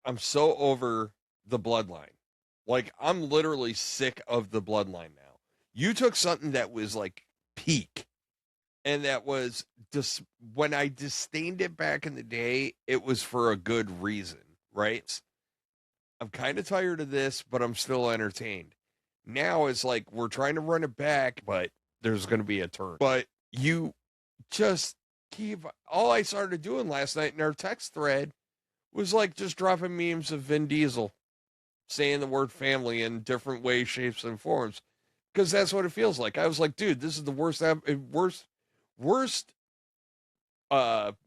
I'm so over the bloodline. Like, I'm literally sick of the bloodline now. You took something that was like peak, and that was just when I disdained it back in the day, it was for a good reason, right? I'm kind of tired of this, but I'm still entertained. Now it's like we're trying to run it back, but there's going to be a turn. But you just keep all I started doing last night in our text thread was like just dropping memes of Vin Diesel saying the word family in different ways, shapes, and forms. Because that's what it feels like. I was like, dude, this is the worst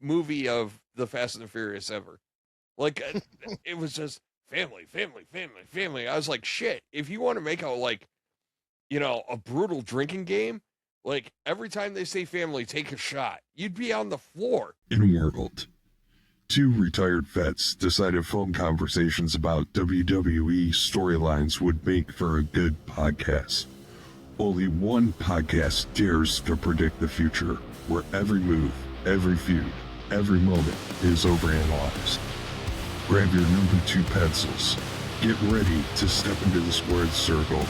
movie of the Fast and the Furious ever. Like it was just family, family, family, family. I was like, shit. If you want to make a brutal drinking game, like every time they say family, take a shot. You'd be on the floor. In a world, two retired vets decided phone conversations about WWE storylines would make for a good podcast. Only one podcast dares to predict the future, where every move, every feud, every moment is overanalyzed. Grab your number 2 pencils. Get ready to step into the squared circle.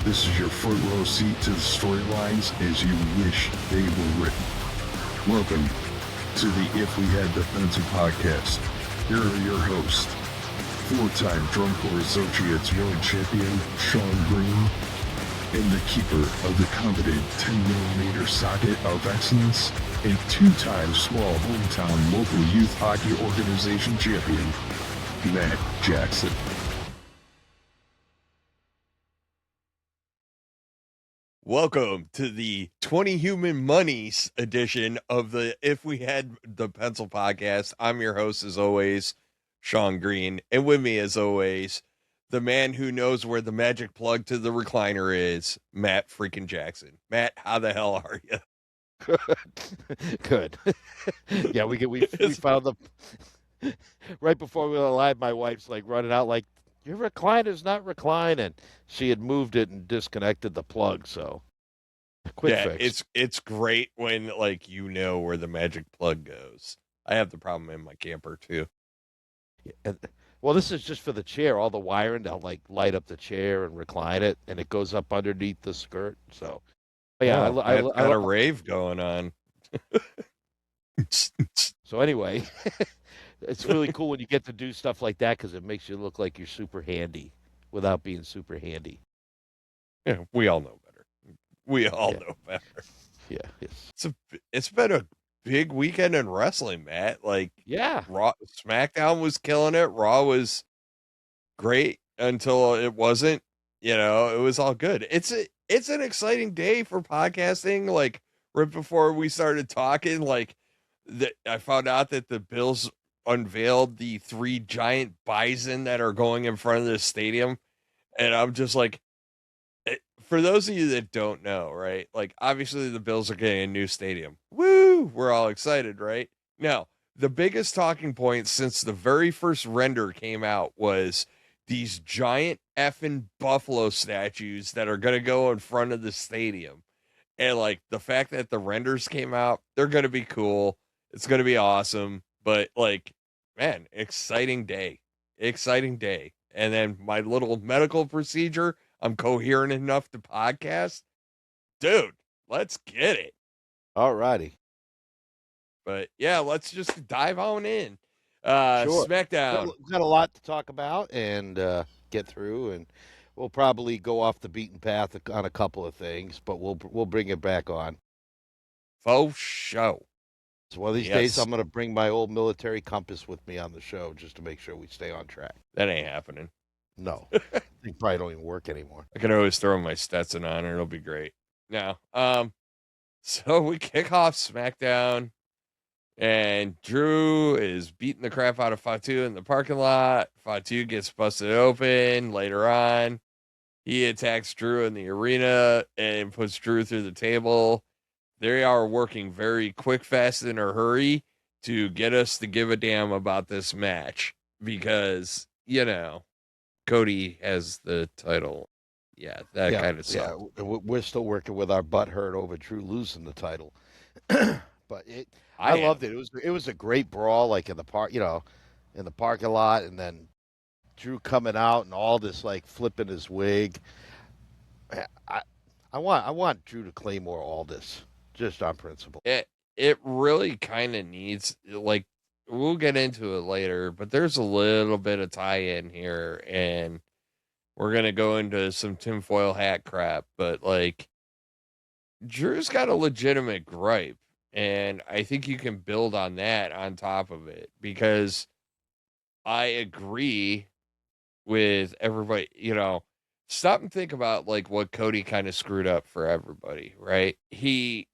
This is your front row seat to the storylines as you wish they were written. Welcome to the If We Had the Pencil podcast. Here are your hosts, 4-time Drum Corps Associates World Champion Sean Green, and the keeper of the coveted 10mm socket of excellence, and 2-time small hometown local youth hockey organization champion, Matt Jackson. Welcome to the 20 Human Monies edition of the If We Had the Pencil podcast. I'm your host, as always, Sean Green. And with me, as always, the man who knows where the magic plug to the recliner is, Matt freaking Jackson. Matt, how the hell are you? Good. Yeah, we found the right before we went live. My wife's like running out like, your recliner's not reclining. She had moved it and disconnected the plug, so quick fix. It's great when like you know where the magic plug goes. I have the problem in my camper too. And, well, this is just for the chair. All the wiring, they'll like light up the chair and recline it, and it goes up underneath the skirt. So, yeah, I got a rave going on. So anyway, it's really cool when you get to do stuff like that because it makes you look like you're super handy without being super handy. Yeah, we all know better. We all know better. Yeah, it's been a big weekend in wrestling, Matt. Like, yeah, Raw, SmackDown was killing it. Raw was great until it wasn't. You know, it was all good. It's an exciting day for podcasting. Like right before we started talking, like I found out that the Bills unveiled the 3 giant bison that are going in front of the stadium, and I'm just like, for those of you that don't know, right? Like, obviously the Bills are getting a new stadium. Woo! We're all excited, right? Now, the biggest talking point since the very first render came out was these giant effing buffalo statues that are going to go in front of the stadium. And like the fact that the renders came out, they're going to be cool. It's going to be awesome. But like, man, exciting day. Exciting day. And then my little medical procedure, I'm coherent enough to podcast. Dude, let's get it. all righty. But yeah, let's just dive on in. Sure. SmackDown. We've got a lot to talk about and get through, and we'll probably go off the beaten path on a couple of things, but we'll bring it back on. Faux show. So one of these days, I'm going to bring my old military compass with me on the show just to make sure we stay on track. That ain't happening. No, they probably don't even work anymore. I can always throw my Stetson on, and it'll be great. Now, so we kick off SmackDown, and Drew is beating the crap out of Fatu in the parking lot. Fatu gets busted open later on. He attacks Drew in the arena and puts Drew through the table. They are working very quick, fast, in a hurry to get us to give a damn about this match because, you know, Cody has the title. Yeah, that kind of stuff. Yeah, we're still working with our butt hurt over Drew losing the title. But I loved it. It was a great brawl, like in the park, in the parking lot, and then Drew coming out and all this like flipping his wig. I, I want Drew to Claymore all this just on principle. It really kind of needs, like, we'll get into it later, but there's a little bit of tie in here, and we're gonna go into some tinfoil hat crap, but like Drew's got a legitimate gripe, and I think you can build on that on top of it, because I agree with everybody. Stop and think about like what Cody kind of screwed up for everybody, right? He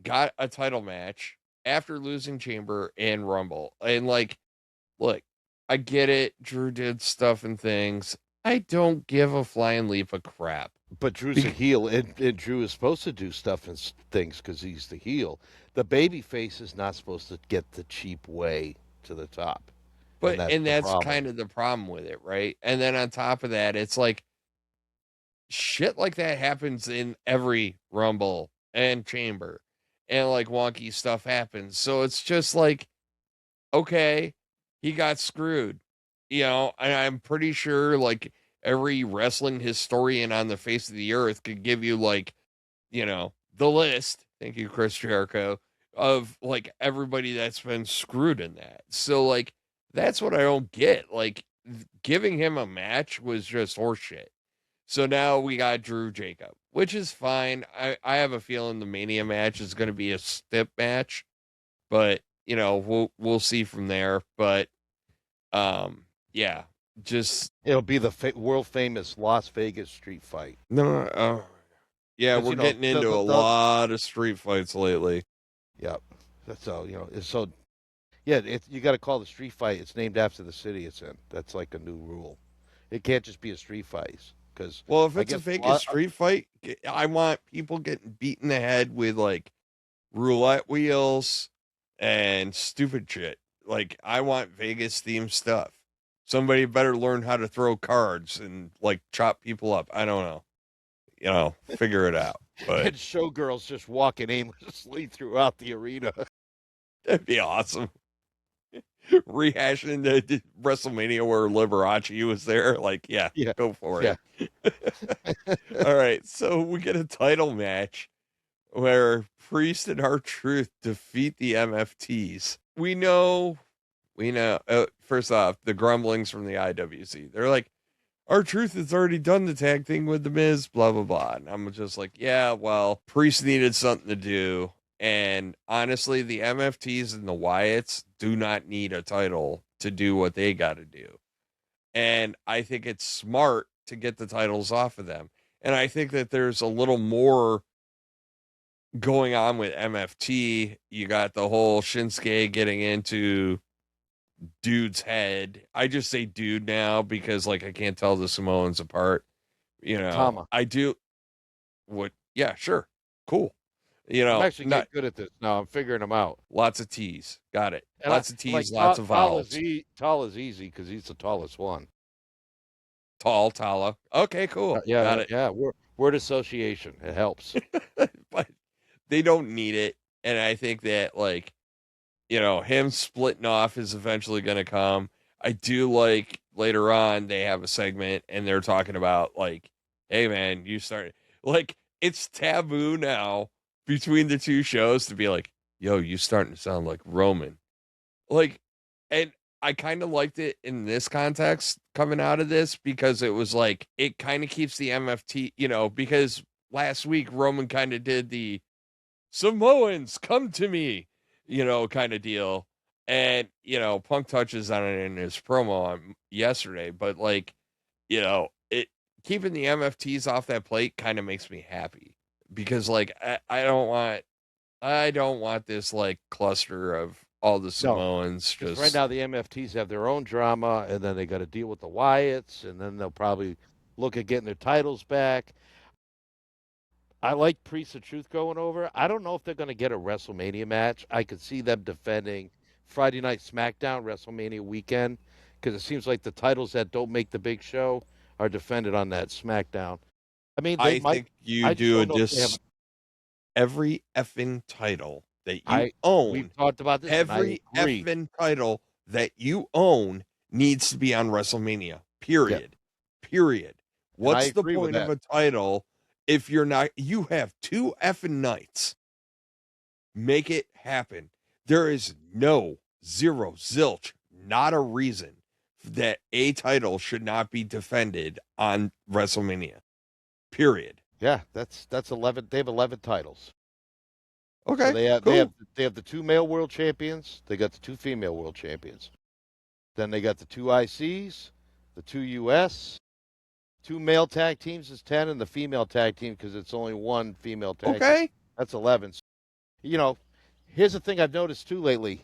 got a title match after losing Chamber and Rumble, and like, look, I get it. Drew did stuff and things. I don't give a flying leap of crap. But Drew's a heel, and Drew is supposed to do stuff and things because he's the heel. The baby face is not supposed to get the cheap way to the top. But that's and the that's problem. kind of the problem with it, right? And then on top of that, it's like shit like that happens in every Rumble and Chamber, and like wonky stuff happens. So it's just like, okay, he got screwed, and I'm pretty sure like every wrestling historian on the face of the earth could give you like, the list. Thank you, Chris Jericho, of like everybody that's been screwed in that. So like, that's what I don't get. Like, giving him a match was just horseshit. So now we got Drew Jacob, which is fine. I have a feeling the Mania match is going to be a stip match, but we'll see from there. But yeah, just It'll be the world famous Las Vegas street fight. no. Yeah, we're getting into a lot of street fights lately. Yep. So yeah, you got to call the street fight. It's named after the city it's in. That's like a new rule. It can't just be a street fight because if it's a Vegas street fight, I want people getting beat in the head with like roulette wheels and stupid shit. Like, I want Vegas themed stuff. Somebody better learn how to throw cards and like chop people up. I don't know. Figure it out. But and showgirls just walking aimlessly throughout the arena. That'd be awesome. Rehashing the WrestleMania where Liberace was there. Like, yeah. Go for it. All right. So we get a title match where Priest and R-Truth defeat the MFTs. We know, first off, the grumblings from the IWC. They're like, R-Truth has already done the tag thing with The Miz, blah, blah, blah. And I'm just like, yeah, well, Priest needed something to do. And honestly, the MFTs and the Wyatts do not need a title to do what they got to do. And I think it's smart to get the titles off of them. And I think that there's a little more going on with MFT. You got the whole Shinsuke getting into Dude's head. I just say Dude now because like I can't tell the Samoans apart. Tama. I do. What? Yeah, sure, cool. I'm actually getting good at this now. I'm figuring them out. Lots of T's. Got it. And lots of T's. Lots of vowels. Tall is easy because he's the tallest one. Tala. Okay, cool. Yeah, got it. Yeah, word association. It helps. But they don't need it, and I think that like, him splitting off is eventually going to come. I do like later on they have a segment and they're talking about like, hey man, you started like it's taboo now between the two shows to be like, yo, you starting to sound like Roman. Like, and I kind of liked it in this context coming out of this because it was like, it kind of keeps the MFT, because last week Roman kind of did the Samoans come to me, kind of deal. And, Punk touches on it in his promo on yesterday, but like, it keeping the MFTs off that plate kind of makes me happy because like, I don't want this like cluster of all the Samoans. Just right now, the MFTs have their own drama, and then they got to deal with the Wyatts, and then they'll probably look at getting their titles back. I like Priest of Truth going over. I don't know if they're going to get a WrestleMania match. I could see them defending Friday Night SmackDown WrestleMania weekend because it seems like the titles that don't make the big show are defended on that SmackDown. I mean, I think you do this every effing title that you own. We've talked about this. Every effing title that you own needs to be on WrestleMania. Yeah, Period. and I What's the agree with point of that. a title if you're not? You have 2 effing nights. Make it happen. There is no zero zilch, not a reason that a title should not be defended on WrestleMania. Period. Yeah, that's 11. They have 11 titles. So Okay, they have cool. they have the 2 male world champions. They got the 2 female world champions. Then they got the 2 ICs, the 2 US, 2 male tag teams is 10, and the female tag team because it's only one female tag team. Okay. That's 11. So, you know, here's the thing I've noticed too lately.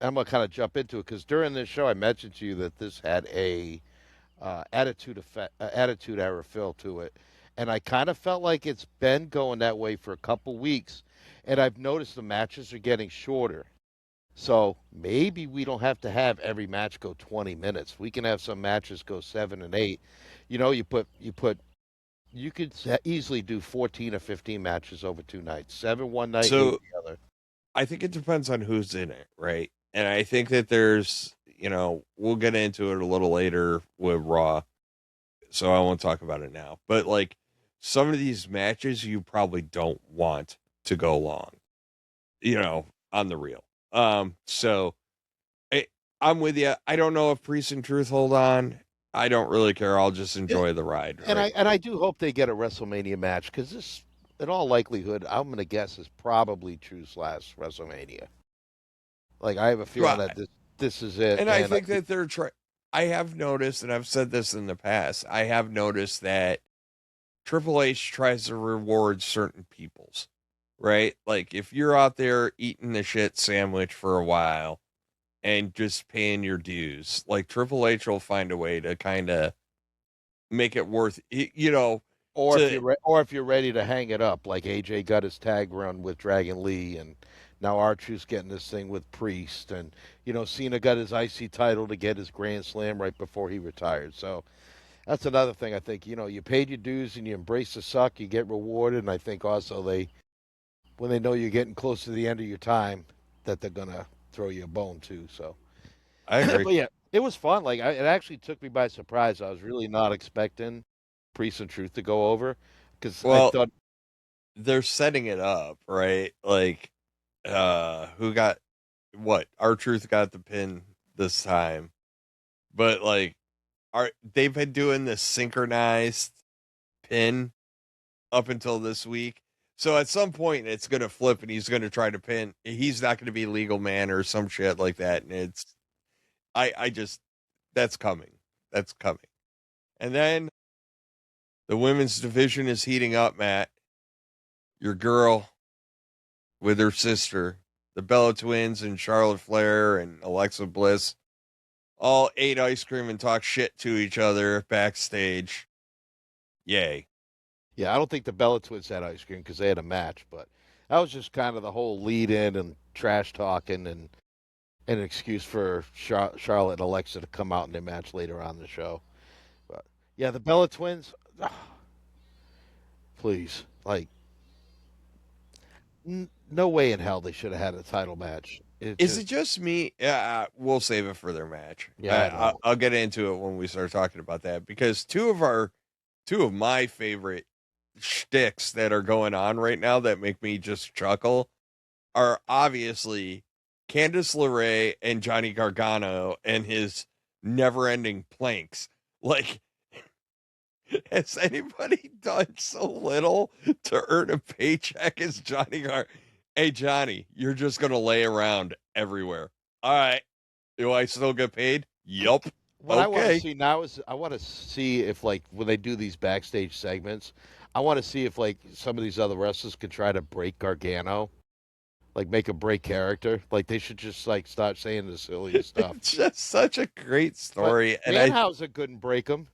I'm gonna kind of jump into it because during this show I mentioned to you that this had a attitude era feel to it, and I kind of felt like it's been going that way for a couple weeks, and I've noticed the matches are getting shorter. So maybe we don't have to have every match go 20 minutes. We can have some matches go 7 and 8. You could easily do 14 or 15 matches over 2 nights. 7 one night, 8 So the other. I think it depends on who's in it, right? And I think that there's, we'll get into it a little later with Raw, so I won't talk about it now. But like some of these matches, you probably don't want to go long, on the real. So I, I'm with you. I don't know if Priest and Truth hold on. I don't really care. I'll just enjoy the ride. And Right. I do hope they get a WrestleMania match because this, in all likelihood, I'm going to guess is probably Truth's last WrestleMania. Like I have a feeling Well, that this is it. and I think that they're trying. I have noticed, and I've said this in the past, I have noticed that Triple H tries to reward certain peoples, right? Like if you're out there eating the shit sandwich for a while and just paying your dues, like Triple H will find a way to kind of make it worth, to or if you're ready to hang it up, like AJ got his tag run with Dragon Lee, and now R-Truth's getting this thing with Priest, and Cena got his IC title to get his Grand Slam right before he retired. So that's another thing. I think you paid your dues and you embrace the suck, you get rewarded, and I think also when they know you're getting close to the end of your time, that they're gonna throw you a bone too. So, I agree. but yeah, it was fun. Like it actually took me by surprise. I was really not expecting Priest and Truth to go over because I Well, thought they're setting it up, right? Like, who got what? Our Truth got the pin this time, but like, they've been doing this synchronized pin up until this week. So at some point it's gonna flip and he's gonna try to pin. He's not gonna be legal man or some shit like that. And I just that's coming. That's coming. And then the women's division is heating up, Matt. Your girl with her sister, the Bella Twins and Charlotte Flair and Alexa Bliss, all ate ice cream and talk shit to each other backstage. Yay. yeah, I don't think the Bella Twins had ice cream because they had a match, but that was just kind of the whole lead in and trash talking and an excuse for Charlotte and Alexa to come out in their match later on in the show. But yeah, the Bella Twins, please, like, no way in hell they should have had a title match. Is it just me? Yeah, we'll save it for their match. Yeah, I know. I'll get into it when we start talking about that because two of my favorite shticks that are going on right now that make me just chuckle are obviously Candice LeRae and Johnny Gargano and his never-ending planks. Like, has anybody done so little to earn a paycheck as Johnny Hey, Johnny, you're just going to lay around everywhere. All right. Do I still get paid? Yup. What I want to Okay. see now is I want to see if, like, when they do these backstage segments, I want to see if, like, some of these other wrestlers could try to break Gargano, like make a break character. Like they should just like start saying the silliest stuff. It's just such a great But story. And Danhausen couldn't break him.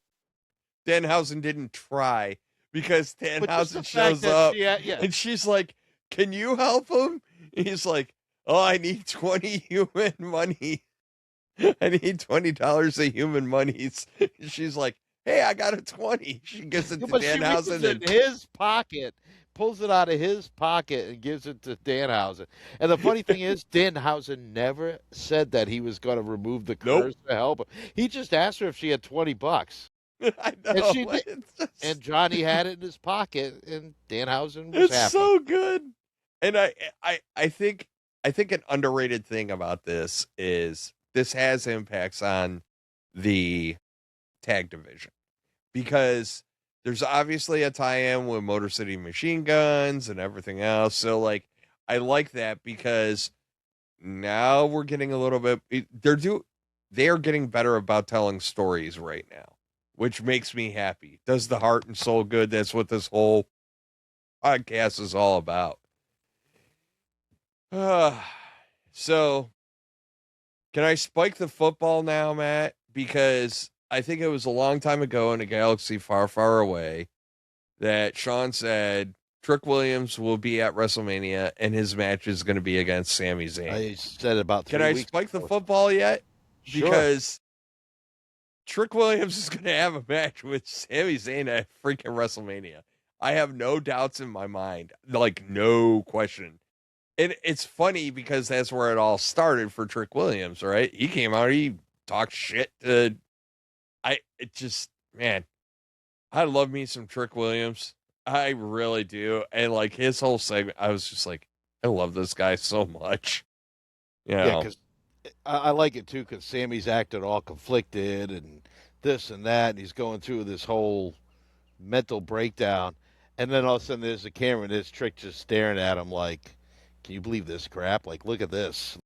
Danhausen didn't try because But just the Danhausen fact shows that up yeah. and she's like, "Can you help him?" And he's like, "Oh, I need 20 human money. I need $20 of human monies." She's like, "Hey, I got a 20." She gives it to But she reaches Danhausen in and his pocket, pulls it out of his pocket and gives it to Danhausen. And the funny thing is, Danhausen never said that he was going to remove the Nope. curse to help her. He just asked her if she had $20. I know. And she did. It's just- And Johnny had it in his pocket, and Danhausen was it's happy. so good. And I think an underrated thing about this is this has impacts on the tag division, because there's obviously a tie-in with Motor City Machine Guns and everything else. So like, I like that because now we're getting a little bit, they are getting better about telling stories right now, which makes me happy. Does the heart and soul good. That's what this whole podcast is all about. So can I spike the football now, Matt? Because I think it was a long time ago in a galaxy far, far away that Sean said Trick Williams will be at WrestleMania and his match is going to be against Sami Zayn. I said about 3 Can I weeks spike ago. the football yet? Sure. Because Trick Williams is going to have a match with Sami Zayn at freaking WrestleMania. I have no doubts in my mind, like no question. And it's funny because that's where it all started for Trick Williams, right? He came out, he talked shit to, man, I love me some Trick Williams. I really do. And like his whole segment, I was just like, I love this guy so much. You know? Yeah, because I like it too, because Sammy's acting all conflicted and this and that, and he's going through this whole mental breakdown. And then all of a sudden there's a camera and this Trick just staring at him like, can you believe this crap? Like, look at this.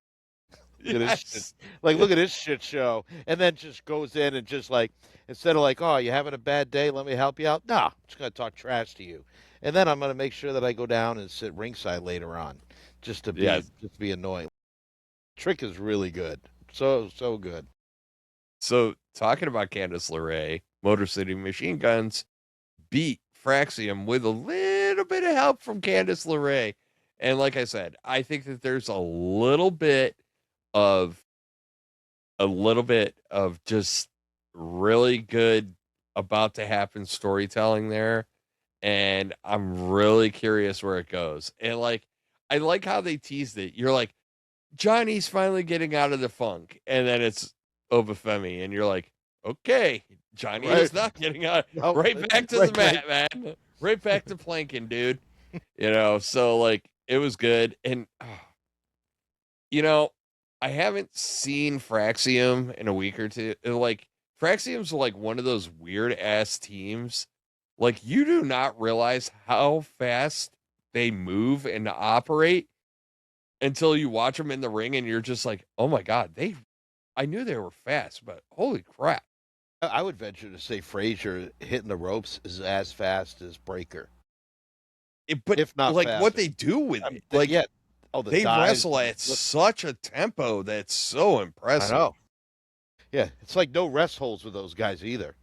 Look at this shit. Like, look at this shit show. And then just goes in and just like, instead of like, oh, you having a bad day? Let me help you out. No, I'm just going to talk trash to you. And then I'm going to make sure that I go down and sit ringside later on just to be annoying. Trick is really good. So good. So talking about Candice LeRae, Motor City Machine Guns beat Fraxium with a little bit of help from Candice LeRae. And like I said, I think that there's a little bit of just really good about to happen storytelling there. And I'm really curious where it goes. And like, I like how they teased it. You're like, Johnny's finally getting out of the funk. And then it's Obafemi. And you're like, okay, Johnny is not getting out. No, right back to the mat, man. Right back to planking, dude. You know, so like, it was good. And, you know, I haven't seen Fraxium in a week or two. Like, Fraxium's like one of those weird ass teams. Like, you do not realize how fast they move and operate until you watch them in the ring and you're just like, oh my God, I knew they were fast, but holy crap. I would venture to say Frazier hitting the ropes is as fast as Breaker. But if not like faster. what they do with it, like yeah, they wrestle at such a tempo that's so impressive. I know. Yeah, it's like no rest holds with those guys either.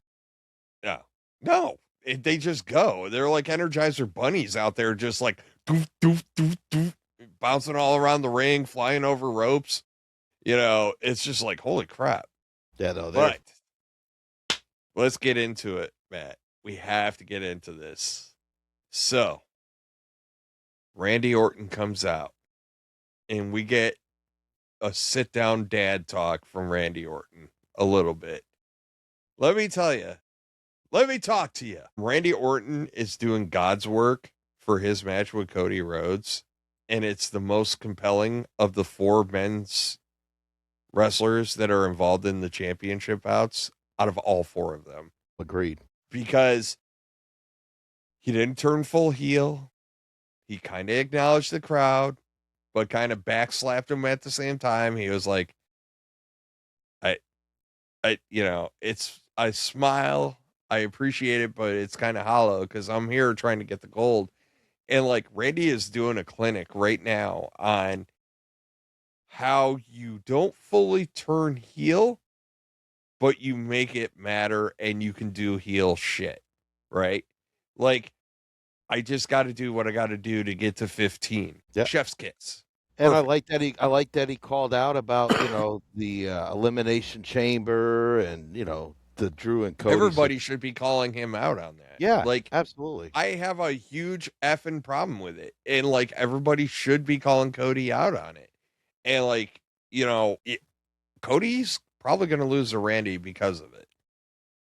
No, they just go. They're like Energizer bunnies out there, just like doof, doof, doof, doof, bouncing all around the ring, flying over ropes. You know, it's just like holy crap. Yeah, no. But let's get into it, Matt. We have to get into this. So, Randy Orton comes out, and we get a sit-down dad talk from Randy Orton a little bit. Let me talk to you. Randy Orton is doing God's work for his match with Cody Rhodes, and it's the most compelling of the 4 men's wrestlers that are involved in the championship bouts out of all 4 of them. Agreed. Because he didn't turn full heel. He kind of acknowledged the crowd, but kind of backslapped him at the same time. He was like, I smile. I appreciate it, but it's kind of hollow because I'm here trying to get the gold. And like Randy is doing a clinic right now on how you don't fully turn heel, but you make it matter and you can do heel shit, right? Like, I just got to do what I got to do to get to 15. Yep. Chef's kiss. And I like that he called out about, the elimination chamber and, the Drew and Cody. Everybody should be calling him out on that. Yeah, like absolutely. I have a huge effing problem with it, and like everybody should be calling Cody out on it. And like Cody's probably going to lose to Randy because of it.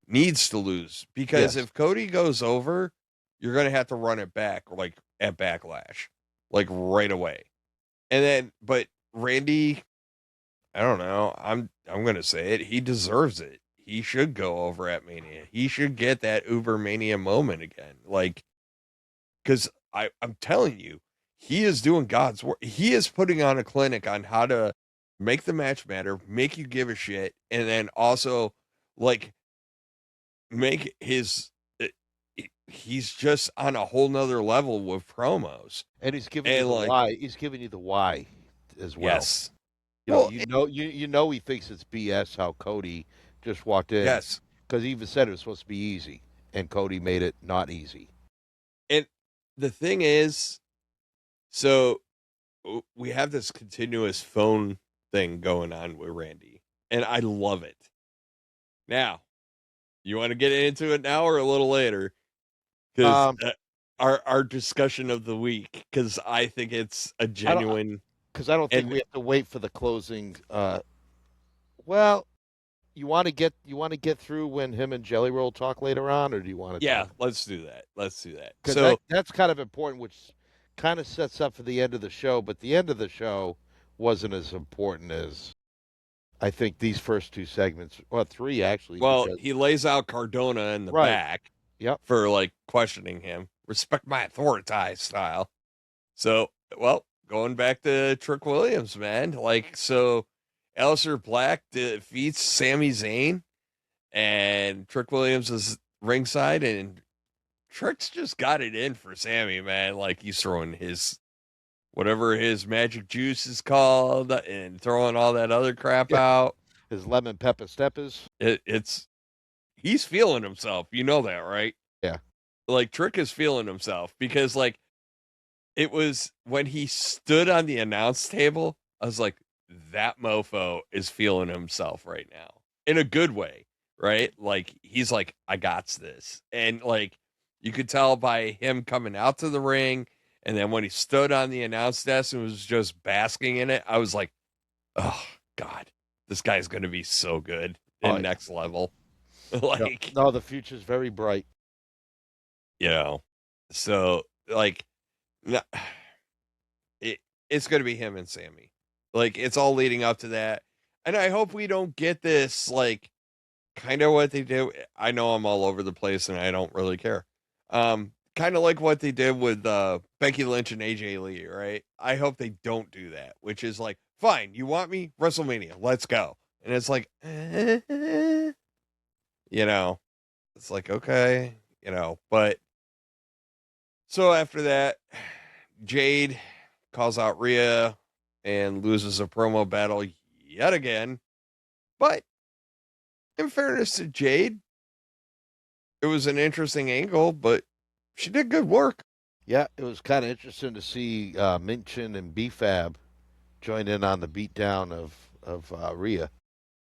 Needs to lose because Yes. if Cody goes over, you're going to have to run it back like at Backlash, like right away. And then, but Randy, I don't know. I'm going to say it. He deserves it. He should go over at Mania. He should get that Uber Mania moment again. Like, because I'm telling you, he is doing God's work. He is putting on a clinic on how to make the match matter, make you give a shit, and then also like make his. He's just on a whole nother level with promos, and he's giving you the why. He's giving you the why as well. Yes, you know he thinks it's BS how Cody just walked in. Yes, because he even said it was supposed to be easy, and Cody made it not easy. And the thing is, so we have this continuous phone thing going on with Randy, and I love it. Now, you want to get into it now or a little later? Because our discussion of the week, because I think it's a genuine. Because I don't think we have to wait for the closing. Well, you want to get through when him and Jelly Roll talk later on, or do you want to? Yeah, let's do that. Because that's kind of important, which kind of sets up for the end of the show. But the end of the show wasn't as important as I think these first two segments, or three actually. Well, he lays out Cardona in the back. Yep. For like questioning him, respect my authority style. So, well, going back to Trick Williams, man. Like, so Aleister Black defeats Sami Zayn, and Trick Williams is ringside, and Trick's just got it in for Sami, man. Like, he's throwing his whatever his magic juice is called, and throwing all that other crap out. His lemon pepper steppers. He's feeling himself. You know that, right? Yeah. Like, Trick is feeling himself because, like, it was when he stood on the announce table, I was like, that mofo is feeling himself right now in a good way, right? Like, he's like, I got this. And, like, you could tell by him coming out to the ring, and then when he stood on the announce desk and was just basking in it, I was like, oh, God, this guy's going to be so good in next level. Like, no, the future's very bright. So like, it's going to be him and Sami. Like, it's all leading up to that, and I hope we don't get this like kind of what they do. I know I'm all over the place, and I don't really care. Kind of like what they did with Becky Lynch and AJ Lee, right? I hope they don't do that. Which is like, fine, you want me? WrestleMania, let's go. And it's like, it's like, okay, but so after that, Jade calls out Rhea and loses a promo battle yet again. But in fairness to Jade, it was an interesting angle, but she did good work. Yeah, it was kind of interesting to see Minchin and B-Fab join in on the beatdown of Rhea.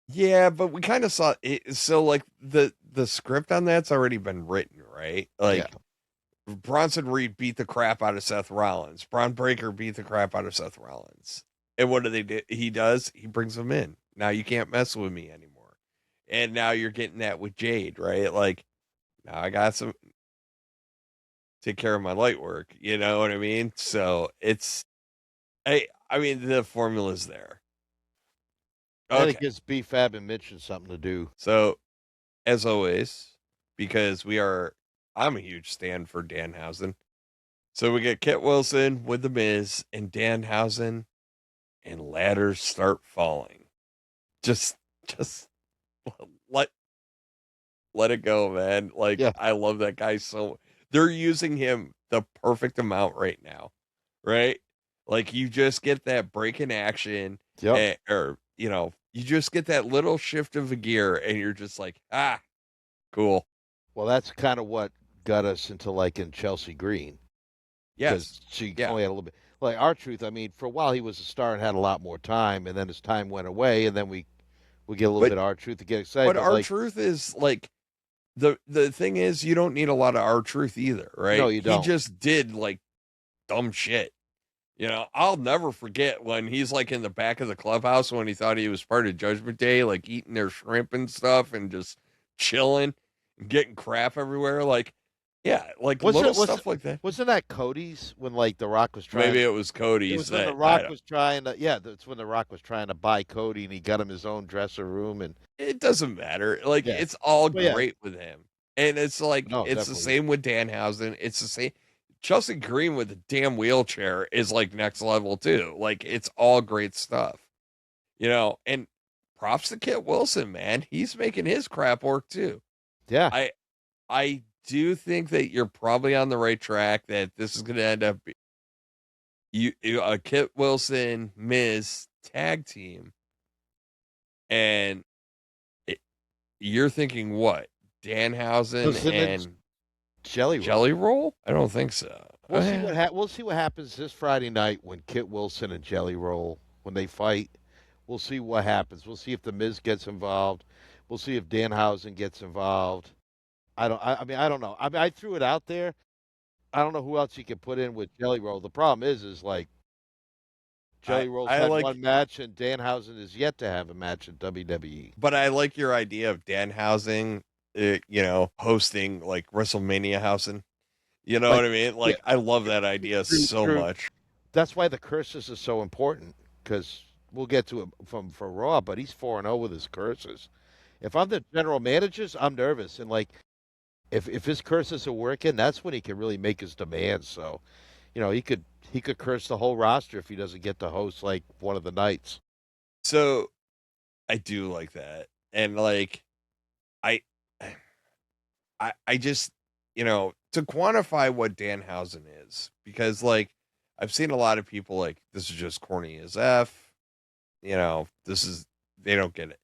Yeah, but we kind of saw it. So, like, the script on that's already been written, right? Like, Bronson Reed beat the crap out of Seth Rollins. Braun Breaker beat the crap out of Seth Rollins. And what do they do? He brings them in. Now you can't mess with me anymore. And now you're getting that with Jade, right? Like, now I got some take care of my light work. You know what I mean? So it's, I mean, the formula's there. And it gives B-Fab and Mitch something to do. So, as always, because I'm a huge stand for Danhausen. So we get Kit Wilson with The Miz and Danhausen, and ladders start falling. Just let it go, man. Like, I love that guy so. They're using him the perfect amount right now, right? Like, you just get that break in action, or you just get that little shift of a gear, and you're just like, cool. Well, that's kind of what got us into in Chelsea Green. Yes, she only had a little bit. Like R-Truth, I mean, for a while he was a star and had a lot more time, and then his time went away, and then we we get a little But bit of R-Truth to get excited. but But our like, truth is like the thing is you don't need a lot of our truth either, no, right? you He don't. just did like dumb shit. I'll never forget when he's like in the back of the clubhouse when he thought he was part of Judgment Day, like eating their shrimp and stuff and just chilling and getting crap everywhere. Like, yeah, like Was little it was stuff like that. wasn't that Cody's when like The Rock was trying? Maybe it was It Cody's was when The that I Rock don't. was trying to. Yeah, that's when The Rock was trying to buy Cody, and he got him his own dressing room, and It doesn't matter. Like yeah, it's all well, yeah, great with him, and it's like no, it's the definitely, same with Danhausen. It's the same. Chelsea Green with the damn wheelchair is like next level too. Like it's all great stuff. And props to Kit Wilson, man. He's making his crap work too. yeah. I do think that you're probably on the right track. That this is going to end up a Kit Wilson Miz tag team, and it, you're thinking what Danhausen Wilson and and Jelly Roll. Jelly Roll? I don't think so. We'll see what happens this Friday night when Kit Wilson and Jelly Roll when they fight. We'll see what happens. We'll see if the Miz gets involved. We'll see if Danhausen gets involved. I mean, I don't know. I mean, I threw it out there. I don't know who else you can put in with Jelly Roll. The problem is like I Jelly Roll's I had like, one match and Danhausen is yet to have a match in WWE. but I like your idea of Danhausen, hosting like WrestleMania housing. You know Like, what I mean? yeah, Like, I love that idea true, so true. much. That's why the curses are so important because we'll get to it for Raw, but he's 4-0 with his curses. If I'm the general managers, I'm nervous and like if his curses are working, that's when he can really make his demands. So, he could curse the whole roster if he doesn't get to host like one of the nights. So I do like that. And like, I, I just, to quantify what Danhausen is, because like, I've seen a lot of people like, this is just corny as F, they don't get it.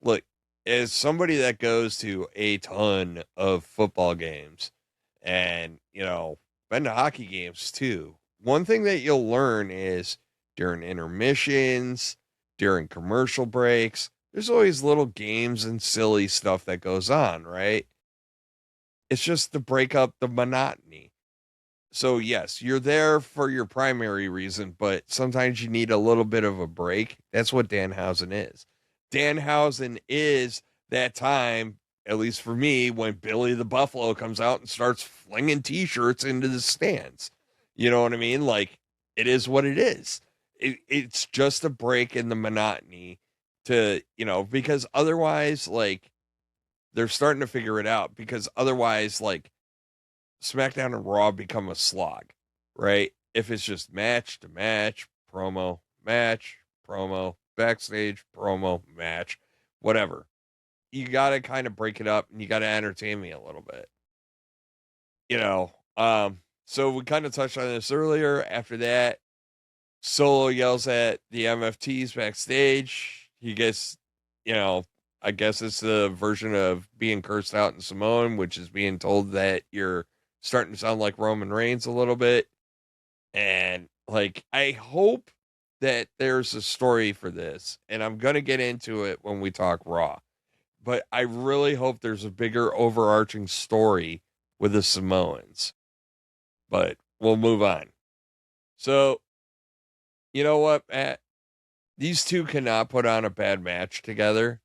Look, as somebody that goes to a ton of football games and, been to hockey games too, one thing that you'll learn is during intermissions, during commercial breaks, there's always little games and silly stuff that goes on, right? It's just to break up the monotony. So, yes, you're there for your primary reason, but sometimes you need a little bit of a break. That's what Danhausen is. Danhausen is that time, at least for me, when Billy the Buffalo comes out and starts flinging t-shirts into the stands. You know what I mean? Like, it is what it is. It's just a break in the monotony because otherwise, like, they're starting to figure it out because otherwise, like, SmackDown and Raw become a slog, right? If it's just match to match, promo, backstage, promo, match, whatever. You got to kind of break it up and you got to entertain me a little bit. So we kind of touched on this earlier. After that, Solo yells at the MFTs backstage. He gets, I guess it's the version of being cursed out in Samoan, which is being told that you're starting to sound like Roman Reigns a little bit. And like, I hope that there's a story for this, and I'm going to get into it when we talk Raw, but I really hope there's a bigger overarching story with the Samoans, but we'll move on. So, you know what, Matt? These two cannot put on a bad match together.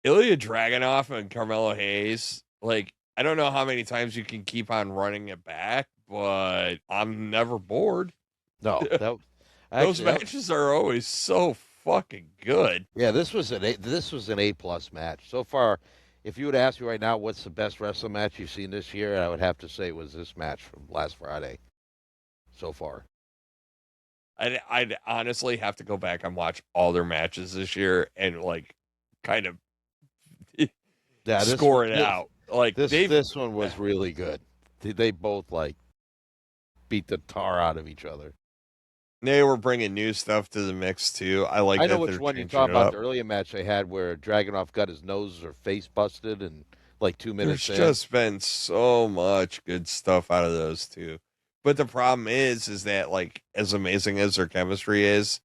Ilya Dragunov and Carmelo Hayes, like, I don't know how many times you can keep on running it back, but I'm never bored. No, Those actually, matches are always so fucking good. yeah, this was an A plus match so far. If you would ask me right now, what's the best wrestling match you've seen this year, I would have to say it was this match from last Friday. So far, I'd honestly have to go back and watch all their matches this year and like kind of yeah, score it out. Like this one was really good. They both like beat the tar out of each other. they were bringing new stuff to the mix too. I like I know that which they're one you're changing talking it about. up. The earlier match they had where Dragunov got his nose or face busted and like 2 minutes There's in. just been so much good stuff out of those two. But the problem is that like as amazing as their chemistry is,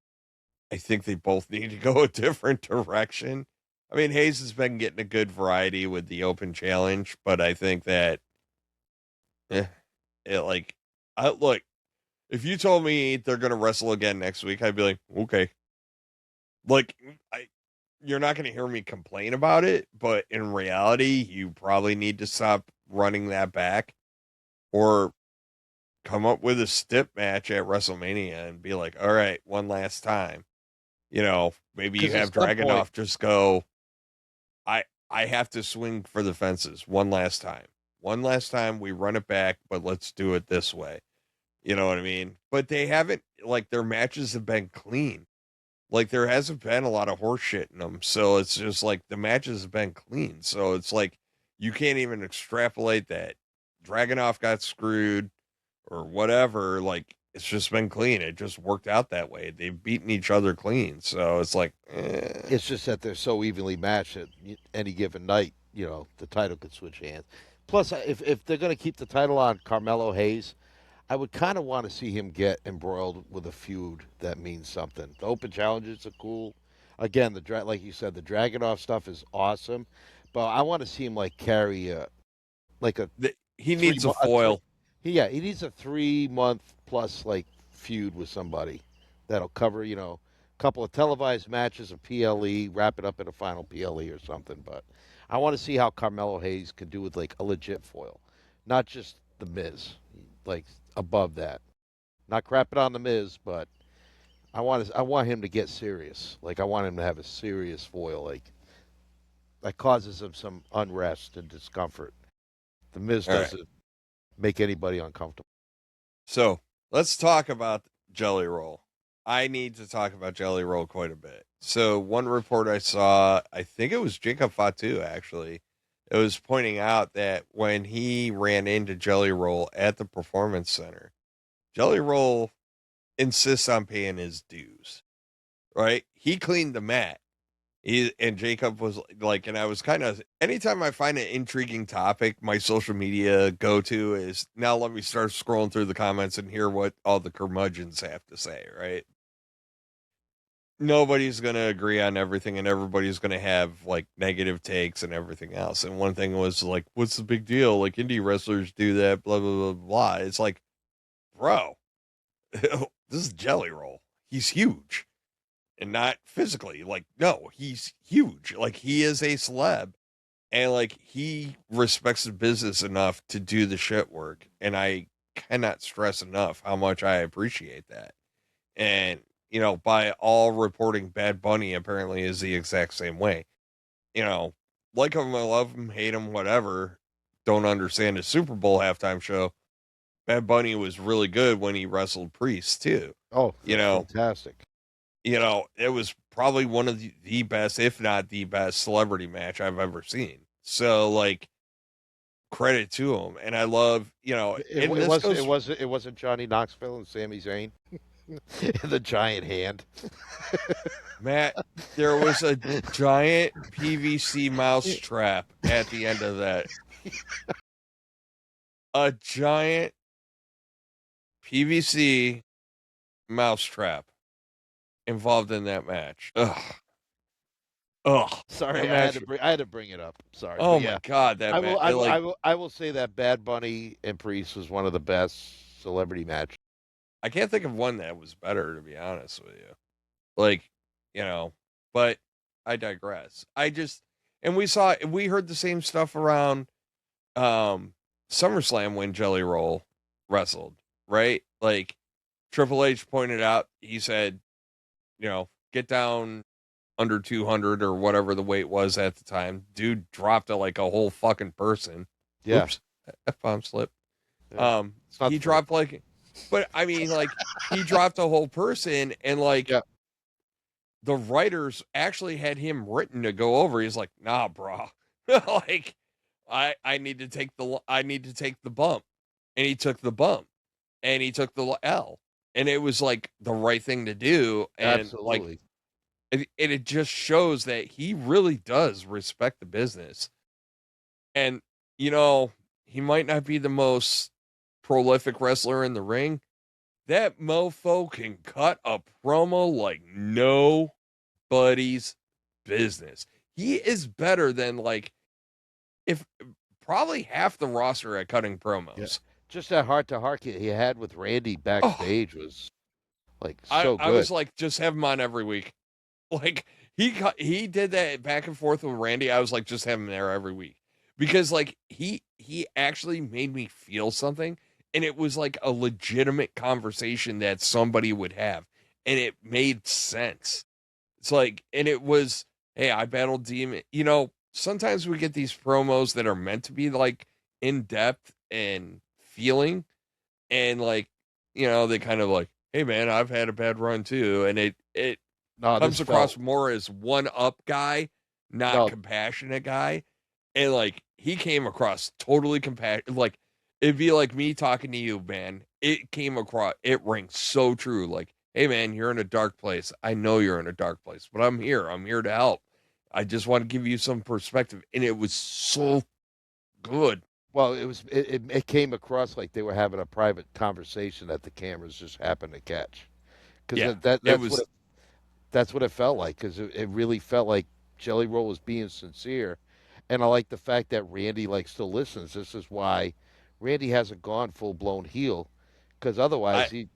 I think they both need to go a different direction. I mean, Hayes has been getting a good variety with the open challenge, but I think that, eh, it like, I look, if you told me they're going to wrestle again next week, I'd be like, okay. Like, you're not going to hear me complain about it, but in reality, you probably need to stop running that back or come up with a stip match at WrestleMania and be like, all right, one last time. Maybe you Because at have some point, Dragunov just go, I have to swing for the fences one last time. One last time we run it back, but let's do it this way. You know what I mean? But they haven't, like, their matches have been clean. Like, there hasn't been a lot of horse shit in them. So it's just like the matches have been clean. So it's like you can't even extrapolate that Dragunov got screwed or whatever. Like, it's just been clean. It just worked out that way. They've beaten each other clean. So it's like, it's just that they're so evenly matched that any given night, the title could switch hands. Plus, if they're going to keep the title on Carmelo Hayes, I would kind of want to see him get embroiled with a feud that means something. The open challenges are cool. Again, like you said, the Dragunov stuff is awesome, but I want to see him like carry like a he three, needs a foil. he needs a 3 month plus like feud with somebody that'll cover a couple of televised matches, a PLE, wrap it up in a final PLE or something. But I want to see how Carmelo Hayes can do with like a legit foil, not just the Miz, like above that. Not crapping on the Miz, but I want him to get serious. Like I want him to have a serious foil, like that causes him some unrest and discomfort. The Miz All right. doesn't make anybody uncomfortable. So let's talk about Jelly Roll. I need to talk about Jelly Roll quite a bit. So one report I saw, I think it was Jacob Fatu actually, it was pointing out that when he ran into Jelly Roll at the Performance Center, Jelly Roll insists on paying his dues, right? He cleaned the mat. And Jacob was like, and I was kind of, anytime I find an intriguing topic, my social media go to is now let me start scrolling through the comments and hear what all the curmudgeons have to say, right? Nobody's going to agree on everything and everybody's going to have like negative takes and everything else. And one thing was like, what's the big deal? Like indie wrestlers do that, blah, blah, blah, blah. It's like, bro, this is Jelly Roll. He's huge. And not physically. Like, no, he's huge. Like, he is a celeb. And, like, he respects the business enough to do the shit work. And I cannot stress enough how much I appreciate that. And, by all reporting, Bad Bunny apparently is the exact same way. Like him, I love him, hate him, whatever. Don't understand his Super Bowl halftime show. Bad Bunny was really good when he wrestled Priest, too. Oh, fantastic. It was probably one of the best, if not the best, celebrity match I've ever seen. So, like, credit to him. And I love, It wasn't Johnny Knoxville and Sami Zayn, the giant hand. Matt, there was a giant PVC mouse trap at the end of that. A giant PVC mouse trap involved in that match. Ugh. Sorry, I had to bring it up. Sorry. Oh my god, that match! I will say that Bad Bunny and Priest was one of the best celebrity matches. I can't think of one that was better, to be honest with you. Like, but I digress. And we heard the same stuff around SummerSlam when Jelly Roll wrestled, right? Like Triple H pointed out, he said, get down under 200 or whatever the weight was at the time. Dude dropped it like a whole fucking person. Yeah. Oops. F-bomb slip. Yeah. He dropped like, but I mean, like, he dropped a whole person and like, yeah. The writers actually had him written to go over. He's like, nah, bro. Like, I need to take the bump. And he took the bump and he took the L. And it was like the right thing to do. And Absolutely. like, it just shows that he really does respect the business. And, he might not be the most prolific wrestler in the ring, that mofo can cut a promo like nobody's business. He is better than like if probably half the roster at cutting Yeah. promos. Just that heart-to-heart he had with Randy Oh, backstage was like I so I good. was like, just have him on every week. Like he did that back and forth with Randy. I was like, just have him there every week because like he actually made me feel something, and it was like a legitimate conversation that somebody would have, and it made sense. It's like, and it was, hey, I battled Demon. You know, sometimes we get these promos that are meant to be like in depth and feeling, and like, you know, they kind of like, hey man, I've had a bad run too, and it No, this comes felt across more as one up guy, not no. compassionate guy. And like he came across totally compassionate. Like it'd be like me talking to you, man. It came across, it rings so true. Like, hey man, you're in a dark place. I know you're in a dark place, but I'm here. I'm here to help. I just want to give you some perspective. And it was so good. Well, it came across like they were having a private conversation that the cameras just happened to catch. Because Yeah. It that's what was that's what it felt like. Because it really felt like Jelly Roll was being sincere, and I like the fact that Randy like still listens. This is why Randy hasn't gone full blown heel, because otherwise I he.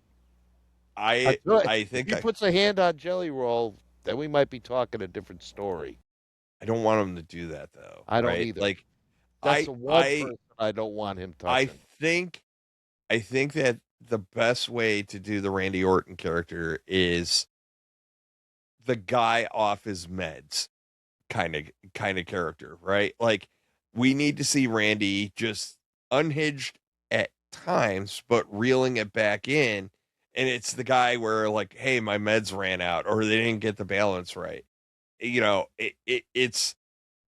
I I feel like I if think he puts a hand on Jelly Roll, then we might be talking a different story. I don't want him to do that though, I don't right? either. Like That's I the one I person I don't want him I touching. think I think that the best way to do the Randy Orton character is the guy off his meds kind of character, right? Like we need to see Randy just unhinged at times but reeling it back in, and it's the guy where like, hey, my meds ran out or they didn't get the balance right. You know, it's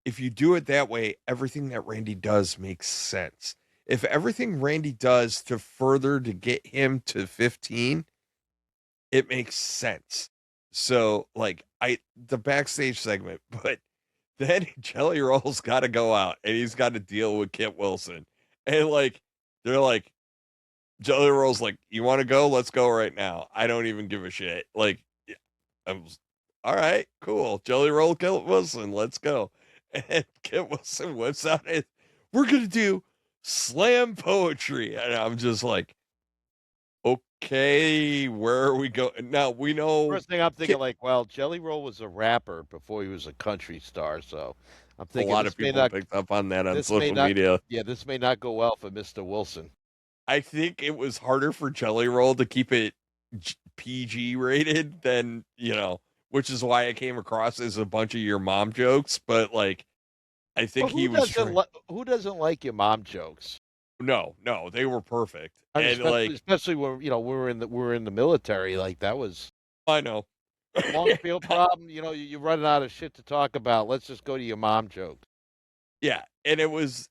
if you do it that way, everything that Randy does makes sense. If everything Randy does to further to get him to 15, it makes sense. So, like, the backstage segment, but then Jelly Roll's got to go out and he's got to deal with Kit Wilson. And, like, they're like, Jelly Roll's like, you want to go? Let's go right now. I don't even give a shit. Like, yeah, I'm all right, cool. Jelly Roll, Kit Wilson, let's go. And Kit Wilson whips out it. We're gonna do slam poetry, and I'm just like, okay, where are we going now? We know First thing I'm thinking, Kit, like, well, Jelly Roll was a rapper before he was a country star, so I'm a thinking lot of people picked up on that on this may social not, media. yeah, this may not go well for Mr. Wilson. I think it was harder for Jelly Roll to keep it PG rated than, which is why it came across as a bunch of your mom jokes. But like, I Well, think he was trying. who doesn't like your mom jokes? No, they were perfect. I mean, And like, especially when we're in the military. Like that was I know. long field problem. You're running out of shit to talk about. Let's just go to your mom jokes. Yeah, and it was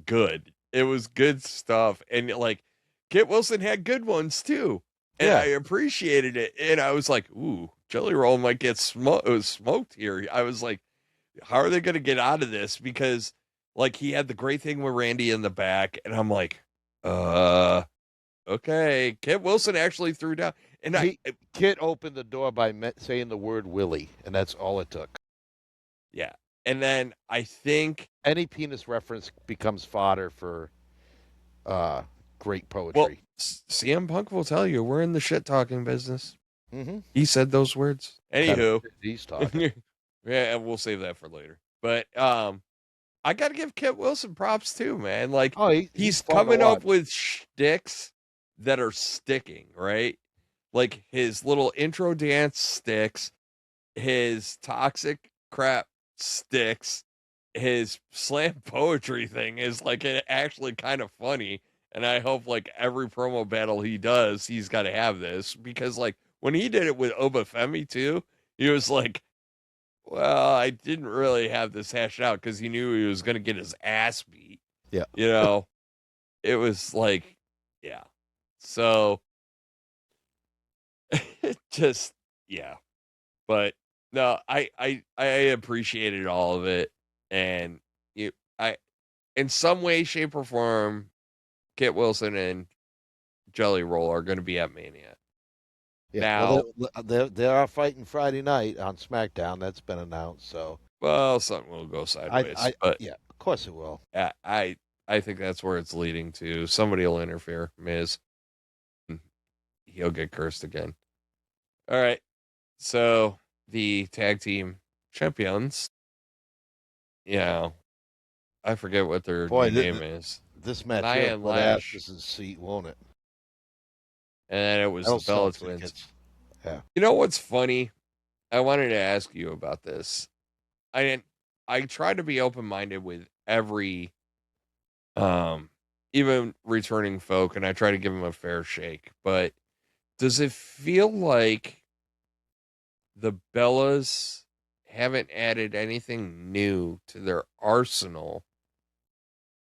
good. It was good stuff. And like Kit Wilson had good ones too. And I Yeah. appreciated it. And I was like, ooh, Jelly Roll might get smoked here. I was like, how are they going to get out of this? Because like he had the great thing with Randy in the back, and I'm like, okay. Kit Wilson actually threw down, and Kit opened the door by saying the word Willie, and that's all it took. yeah, and then I think, Any penis reference becomes fodder for great well, poetry. CM Punk will tell you we're in the shit talking business. Mm-hmm. He said those words. Kind of Anywho, he's talking. yeah, we'll save that for later. But I got to give Kit Wilson props too, man. Like Oh, he's he's fun to coming up watch. with shticks that are sticking, right? Like his little intro dance sticks, his toxic crap sticks, his slam poetry thing is like actually kind of funny. And I hope like every promo battle he does, he's got to have this because like when he did it with Obafemi too, he was like, well, I didn't really have this hashed out because he knew he was going to get his ass beat. Yeah. You know, it was like, yeah. So just, yeah. But no, I appreciated all of it. And I, in some way, shape, or form, Kit Wilson and Jelly Roll are going to be at Mania. Yeah, Now, well, they are fighting Friday night on SmackDown. That's been announced. So well, something will go sideways, but yeah, of course it will. I think that's where it's leading to. Somebody will interfere, Miz. He'll get cursed again. All right. So the tag team champions, you know, I forget what their Boy, new name is. this match Nia here and will put Lash. asses in seat, won't it? And then it was That'll the sell Bella Twins. tickets. Yeah. You know what's funny? I wanted to ask you about this. I didn't I try to be open minded with every even returning folk, and I try to give them a fair shake. But does it feel like the Bellas haven't added anything new to their arsenal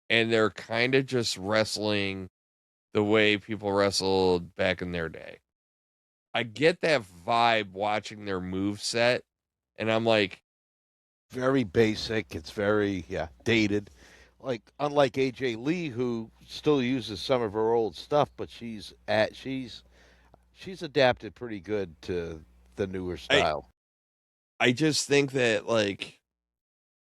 and they're kind of just wrestling the way people wrestled back in their day? I get that vibe watching their move set, and I'm like, Very basic. It's very dated. Like unlike AJ Lee, who still uses some of her old stuff, but she's adapted pretty good to the newer I style. I just think that like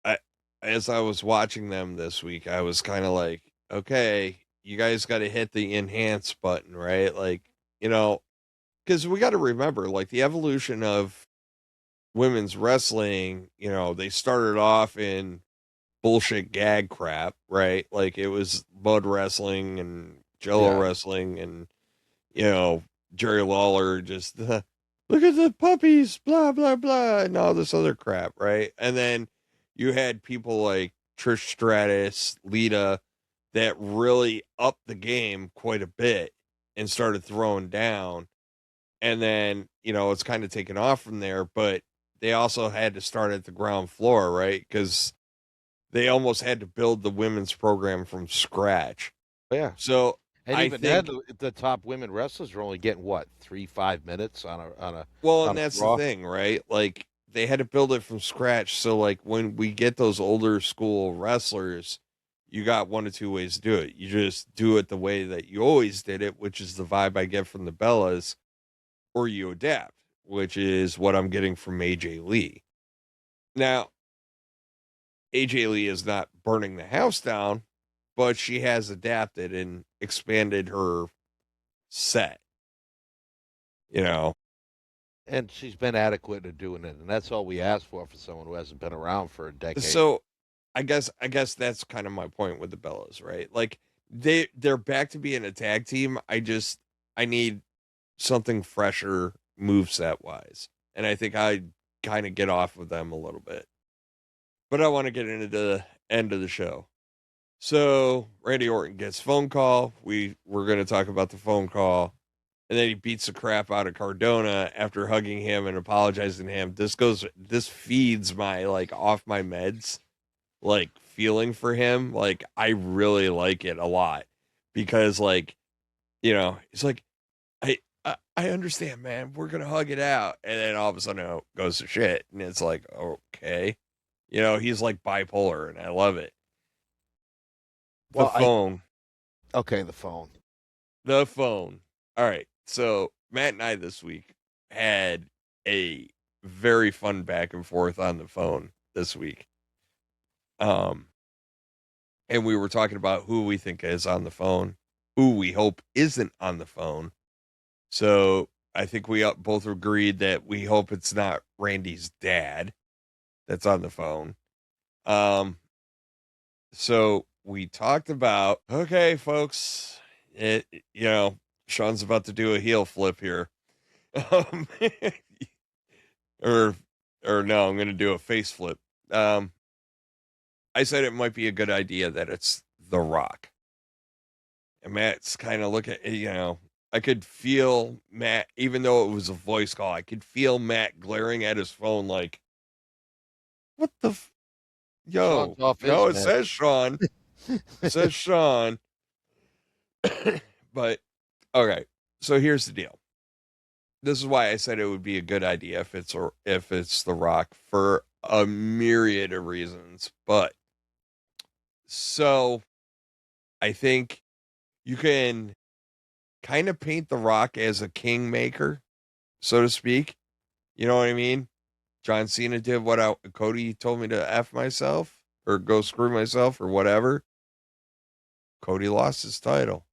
I as I was watching them this week, I was kind of like, okay, you guys got to hit the enhance button, right? Like, because we got to remember, like the evolution of women's wrestling, they started off in bullshit gag crap, right? Like it was mud wrestling and jello Yeah. wrestling and, Jerry Lawler just look at the puppies, blah, blah, blah, and all this other crap, right? And then you had people like Trish Stratus, Lita, that really upped the game quite a bit and started throwing down. And then, it's kind of taken off from there, but they also had to start at the ground floor, right? Because they almost had to build the women's program from scratch. Yeah. So And I even then, think, the top women wrestlers are only getting what 3-5 minutes well, on and a that's the Raw. thing, right? Like they had to build it from scratch. So like when we get those older school wrestlers, you got one of two ways to do it. You just do it the way that you always did it, which is the vibe I get from the Bellas, or you adapt, which is what I'm getting from AJ Lee. Now, AJ Lee is not burning the house down, but she has adapted and expanded her set, you know. And she's been adequate at doing it, and that's all we ask for someone who hasn't been around for a decade. So I guess that's kind of my point with the Bellas, right? Like they're back to being a tag team. I need something fresher move set wise. And I think I kind of get off with them a little bit. But I want to get into the end of the show. So Randy Orton gets phone call. We're going to talk about the phone call, and then he beats the crap out of Cardona after hugging him and apologizing to him. This feeds my like off my meds like feeling for him. Like I really like it a lot because like he's like I understand, man. We're gonna hug it out, and then all of a sudden it goes to shit, and it's like okay, he's like bipolar, and I love it. The Well, phone. okay, the phone. The phone. All right. So Matt and I this week had a very fun back and forth on the phone this week. Um, and we were talking about who we think is on the phone, who we hope isn't on the phone. So I think we both agreed that we hope it's not Randy's dad that's on the phone. Um, so we talked about, okay, folks, Sean's about to do a heel flip here. Um, or no, I'm going to do a face flip. I said it might be a good idea that it's The Rock. And Matt's kind of looking, I could feel Matt, even though it was a voice call, I could feel Matt glaring at his phone like, what the, yo, Sean's off his no, it meds. says Sean. It says Sean. But, okay, so here's the deal. This is why I said it would be a good idea if it's The Rock for a myriad of reasons. But so I think you can kind of paint The Rock as a kingmaker, so to speak. You know what I mean? John Cena did what Cody told me to F myself or go screw myself or whatever. Cody lost his title.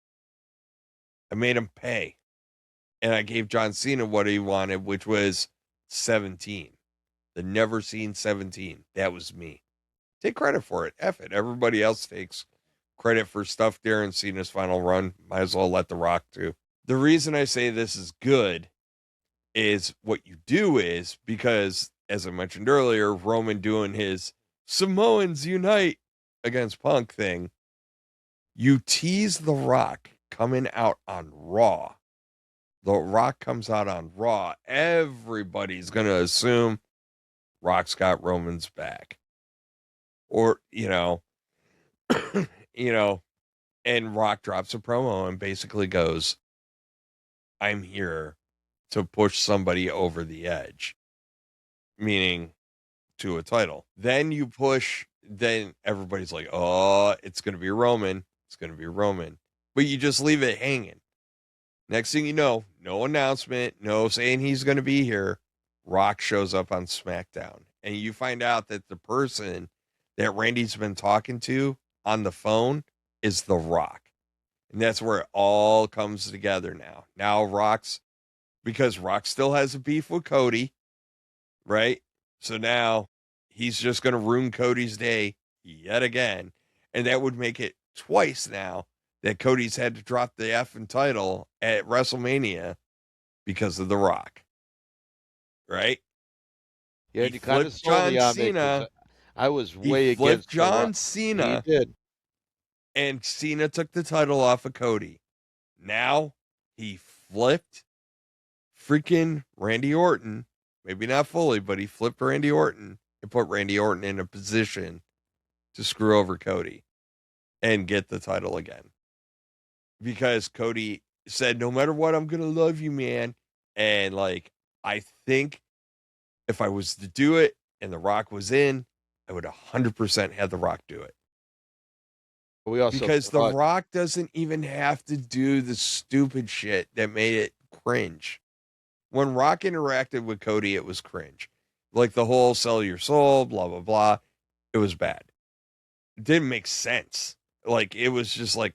I made him pay. And I gave John Cena what he wanted, which was 17. The never seen 17. That was me. Take credit for it. F it. Everybody else takes credit for stuff during Cena's final run. Might as well let The Rock do. The reason I say this is good is what you do is because, as I mentioned earlier, Roman doing his Samoans unite against Punk thing, you tease The Rock coming out on Raw. The Rock comes out on Raw. Everybody's going to assume Rock's got Roman's back. Or, you know, and Rock drops a promo and basically goes, I'm here to push somebody over the edge, meaning to a title. Then you push, then everybody's like, oh, it's going to be Roman. It's going to be Roman. But you just leave it hanging. Next thing you know, no announcement, no saying he's going to be here. Rock shows up on SmackDown. And you find out that the person that Randy's been talking to on the phone is The Rock. And that's where it all comes together now. Now because Rock still has a beef with Cody, right? So now he's just going to ruin Cody's day yet again. And that would make it twice now that Cody's had to drop the effing title at WrestleMania because of The Rock. Right? Yeah, He you kind of flipped sold me John on it 'cause Cena. I was He way flipped against The Rock. John He Cena, did. and Cena took the title off of Cody. Now he flipped freaking Randy Orton. Maybe not fully, but he flipped Randy Orton and put Randy Orton in a position to screw over Cody and get the title again. Because Cody said, no matter what, I'm going to love you, man. And like, I think if I was to do it and The Rock was in, I would 100% have The Rock do it. We also Because The thought, Rock doesn't even have to do the stupid shit that made it cringe. When Rock interacted with Cody, it was cringe. Like the whole sell your soul, blah, blah, blah. It was bad. It didn't make sense. Like, it was just like,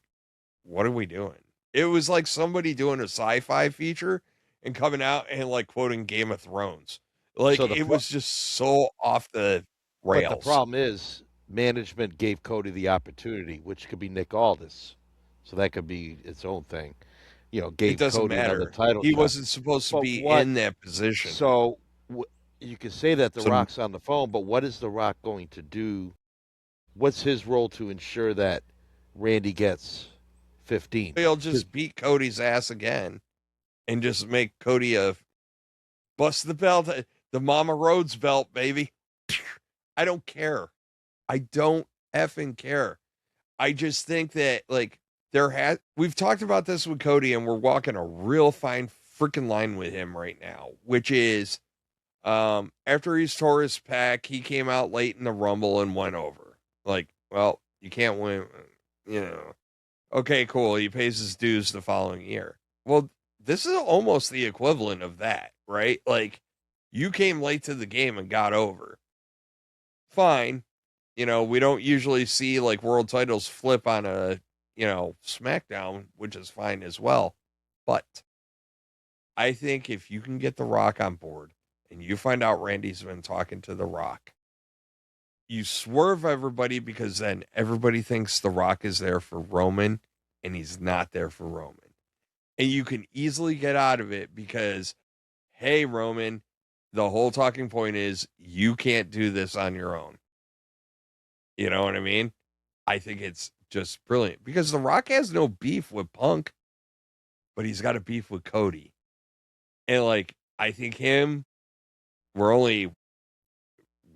what are we doing? It was like somebody doing a sci-fi feature and coming out and like quoting Game of Thrones. Like, so it was just so off the but the rails. problem is management gave Cody the opportunity, which could be Nick Aldis. So that could be its own thing. You know, It gave doesn't Cody another matter. title He shot. wasn't supposed to But be what? in that position. So you could say that The So- Rock's on the phone, but what is The Rock going to do? What's his role to ensure that Randy gets 15? He'll just beat Cody's ass again and just make Cody a bust the belt, the Mama Rhodes belt, baby. I don't care. I don't effing care. I just think that like we've talked about this with Cody and we're walking a real fine freaking line with him right now, which is after he's tore his pec, he came out late in the Rumble and went over. Like, well, you can't win, you know. Okay, cool. He pays his dues the following year. Well, this is almost the equivalent of that, right? Like, you came late to the game and got over. Fine. You know, we don't usually see like world titles flip on a, SmackDown, which is fine as well. But I think if you can get The Rock on board and you find out Randy's been talking to The Rock, you swerve everybody because then everybody thinks The Rock is there for Roman and he's not there for Roman. And you can easily get out of it because, hey, Roman, the whole talking point is you can't do this on your own. You know what I mean? I think it's just brilliant because The Rock has no beef with Punk, but he's got a beef with Cody. And like, I think we're only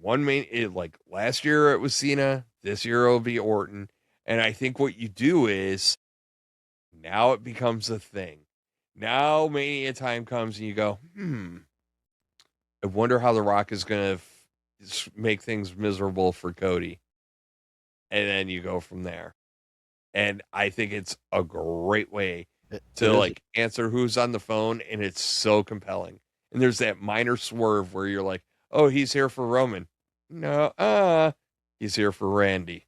one main, like last year it was Cena, this year it'll be Orton. And I think what you do is now it becomes a thing. Now Mania time comes and you go, I wonder how The Rock is going to make things miserable for Cody. And then you go from there. And I think it's a great way It to is. like answer who's on the phone, and it's so compelling. And there's that minor swerve where you're like, "Oh, he's here for Roman." No, he's here for Randy.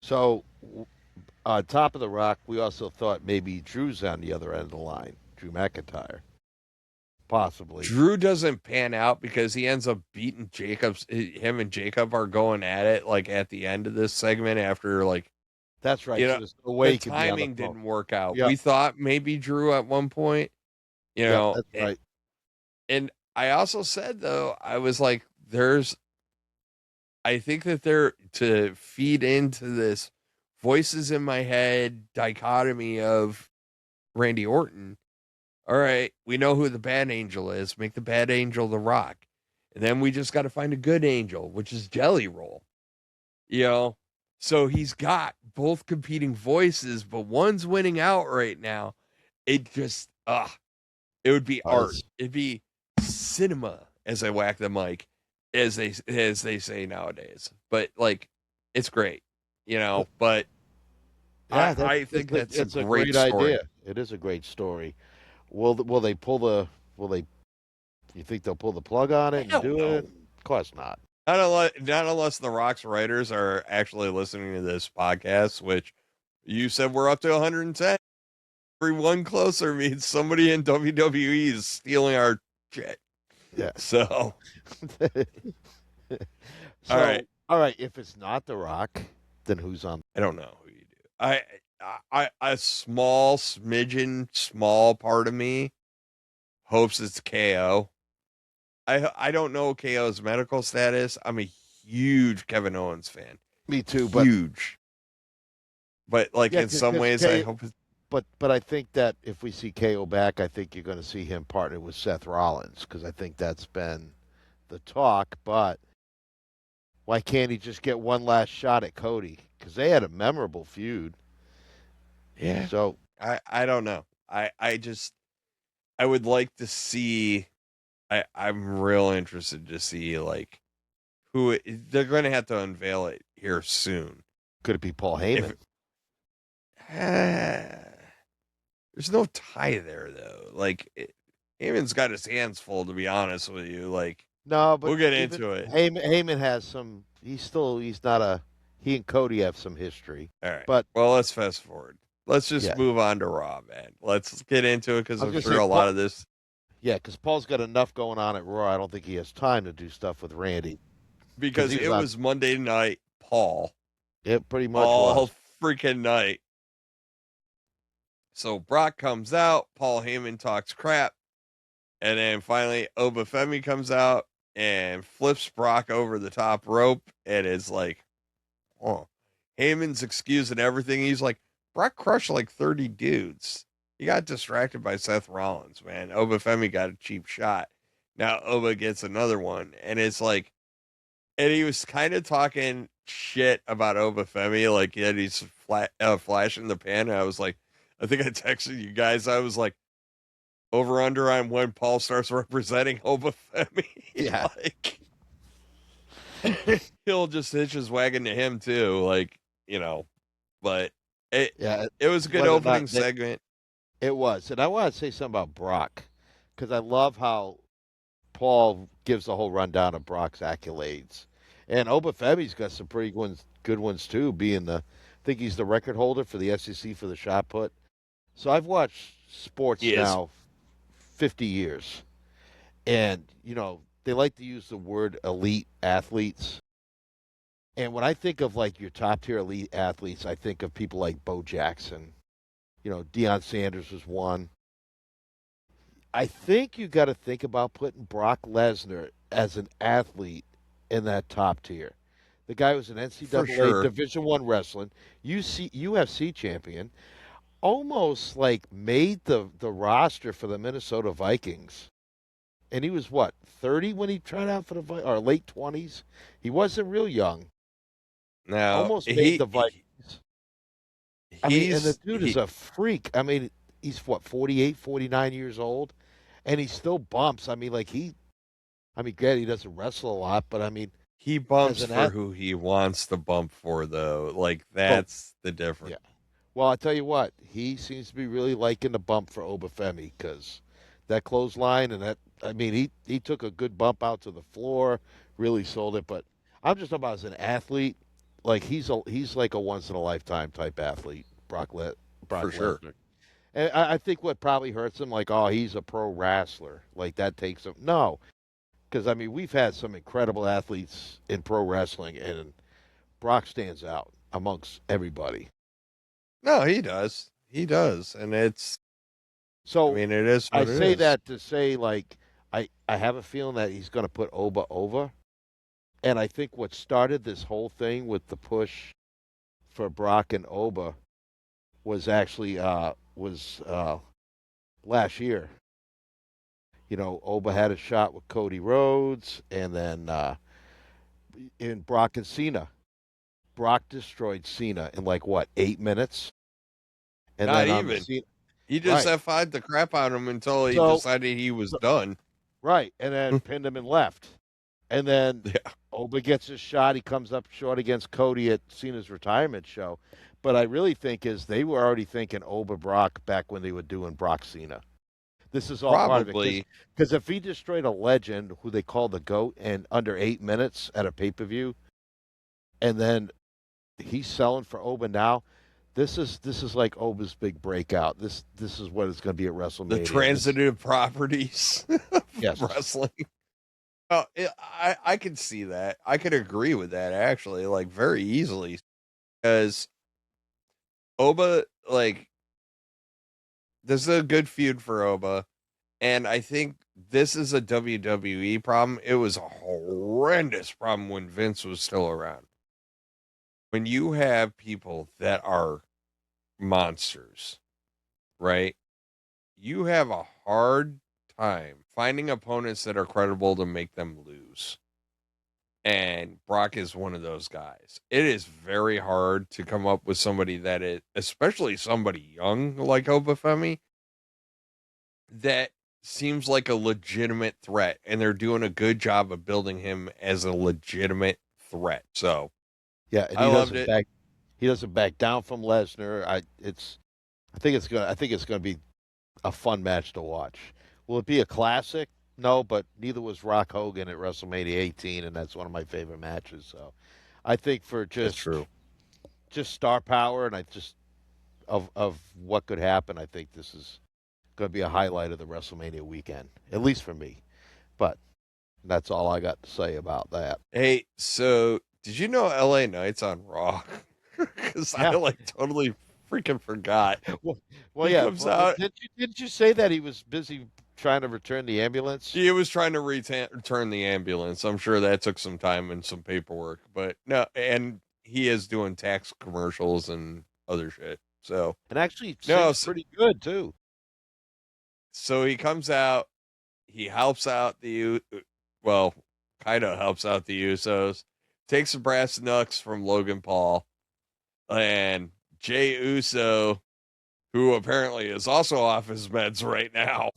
So, on top of the Rock, we also thought maybe Drew's on the other end of the line. Drew McIntyre, possibly. Drew doesn't pan out because he ends up beating Jacobs. Him and Jacob are going at it like at the end of this segment after like That's right. you So know there's no way the he could be on the timing phone. didn't work out. Yep. We thought maybe Drew at one point, you Yep. know, That's right. and I also said though I was like, there's I think that they're to feed into this voices in my head dichotomy of Randy Orton. All right, we know who the bad angel is. Make the bad angel the Rock. And then we just got to find a good angel, which is Jelly Roll. You know? So he's got both competing voices, but one's winning out right now. It just it would be art. It'd be cinema as I whack the mic, as they say nowadays. But like it's great, you know, but Yeah, I think that's a it's a great great story. idea. It is a great story. Will they pull the? Will they? You think they'll pull the plug on it and Hell do no. it? Of course not. Not unless the Rock's writers are actually listening to this podcast, which you said we're up to 110. Every one closer means somebody in WWE is stealing our shit. Yeah. So, So, all right. all right. If it's not The Rock, then who's on? I don't know who you do. A small smidgen, small part of me hopes it's KO. I don't know KO's medical status. I'm a huge Kevin Owens fan. Me too. Huge. But like Yeah, in some 'cause ways, I hope it's but I think that if we see KO back, I think you're going to see him partner with Seth Rollins because I think that's been the talk. But why can't he just get one last shot at Cody? Because they had a memorable feud. yeah. So I don't know. I would like to see. I'm real interested to see like they're going to have to unveil it here soon. could it be Paul Heyman? There's no tie there though. Like Heyman's got his hands full, to be honest with you. Like No, but we'll get even into it. Heyman has some. He's not a. He and Cody have some history. All right. But Well, let's fast forward. Let's just Yeah. move on to Raw, man. Let's get into it because I was I'm gonna sure say, a lot of this yeah, because Paul's got enough going on at Raw. I don't think he has time to do stuff with Randy. because he was it on- was Monday night, Paul. It pretty much All was. freaking night. So Brock comes out, Paul Heyman talks crap, and then finally Obafemi comes out and flips Brock over the top rope, and it's like, oh, Heyman's excusing everything. He's like, Brock crushed like 30 dudes. He got distracted by Seth Rollins, man. Obafemi got a cheap shot. Now Oba gets another one, and it's like, and he was kind of talking shit about Obafemi, like that he's flashing the pan. And I was like, I think I texted you guys. I was like, over under on when Paul starts representing Obafemi. Yeah. Like, he'll just hitch his wagon to him too. Like, but it was a good whether or opening not segment. It was, and I want to say something about Brock because I love how Paul gives the whole rundown of Brock's accolades, and Obafemi's got some pretty good ones too. I think he's the record holder for the SEC for the shot put. So I've watched sports now 50 years, and they like to use the word elite athletes. And when I think of like your top tier elite athletes, I think of people like Bo Jackson. Deion Sanders was one. I think you got to think about putting Brock Lesnar as an athlete in that top tier. The guy was an NCAA sure. Division I wrestling, UFC champion, almost like made the roster for the Minnesota Vikings. And he was what, 30 when he tried out for the Vikings, or late 20s? He wasn't real young. Now, Almost made the Vikings. And the dude is a freak. I mean, he's what, 48, 49 years old, and he still bumps. I mean, granted, he doesn't wrestle a lot, but I mean, he bumps for who he wants to bump for, though. Like, that's the difference. Yeah. Well, I tell you what, he seems to be really liking the bump for Obafemi because that clothesline and that, I mean, he took a good bump out to the floor, really sold it. But I'm just talking about as an athlete, like he's like a once in a lifetime type athlete, Brock For sure. Lesnar. And I think what probably hurts him, like, oh, he's a pro wrestler, like that takes him. No, because I mean, we've had some incredible athletes in pro wrestling, and Brock stands out amongst everybody. No, he does. He does. And I So mean, it is I what it say is. that to say, like, I have a feeling that he's going to put Oba over. And I think what started this whole thing with the push for Brock and Oba was actually was last year. You know, Oba had a shot with Cody Rhodes, and then in Brock and Cena, Brock destroyed Cena in like what 8 minutes, and Not then on the even. Cena, He just right? F5'd the crap out of him until he So, decided he was done. right, and then pinned him and left. And then Yeah. Oba gets his shot. He comes up short against Cody at Cena's retirement show. But I really think is they were already thinking Oba Brock back when they were doing Brock Cena. This is all part of it Probably. because if he destroyed a legend who they call the GOAT in under 8 minutes at a pay per view, and then he's selling for Oba now. This is like Oba's big breakout. This is what it's going to be at The WrestleMania. transitive properties of Yes, wrestling. Oh, I could see that. I could agree with that actually, like very easily. Because Oba, like, this is a good feud for Oba. And I think this is a WWE problem. It was a horrendous problem when Vince was still around. When you have people that are monsters, right? You have a hard time finding opponents that are credible to make them lose. And Brock is one of those guys. It is very hard to come up with somebody that is, especially somebody young like Obafemi, that seems like a legitimate threat. And they're doing a good job of building him as a legitimate threat. So yeah, and I loved it. he doesn't back down from Lesnar. I think it's gonna be a fun match to watch. Will it be a classic? No, but neither was Rock Hogan at WrestleMania 18, and that's one of my favorite matches. So I think for That's true. just star power and I just of what could happen, I think this is going to be a highlight of the WrestleMania weekend, at least for me. But that's all I got to say about that. Hey, so did you know LA Knight's on Raw? Because I Yeah. like totally freaking forgot. Well, He yeah. comes out. Didn't you say that he was busy trying to return the ambulance? He was trying to return the ambulance. I'm sure that took some time and some paperwork, but no, and he is doing tax commercials and other shit. So And actually no, sings pretty good too. so he comes out. He helps out well, kind of helps out the Usos. Takes the brass knucks from Logan Paul and Jay Uso, who apparently is also off his meds right now,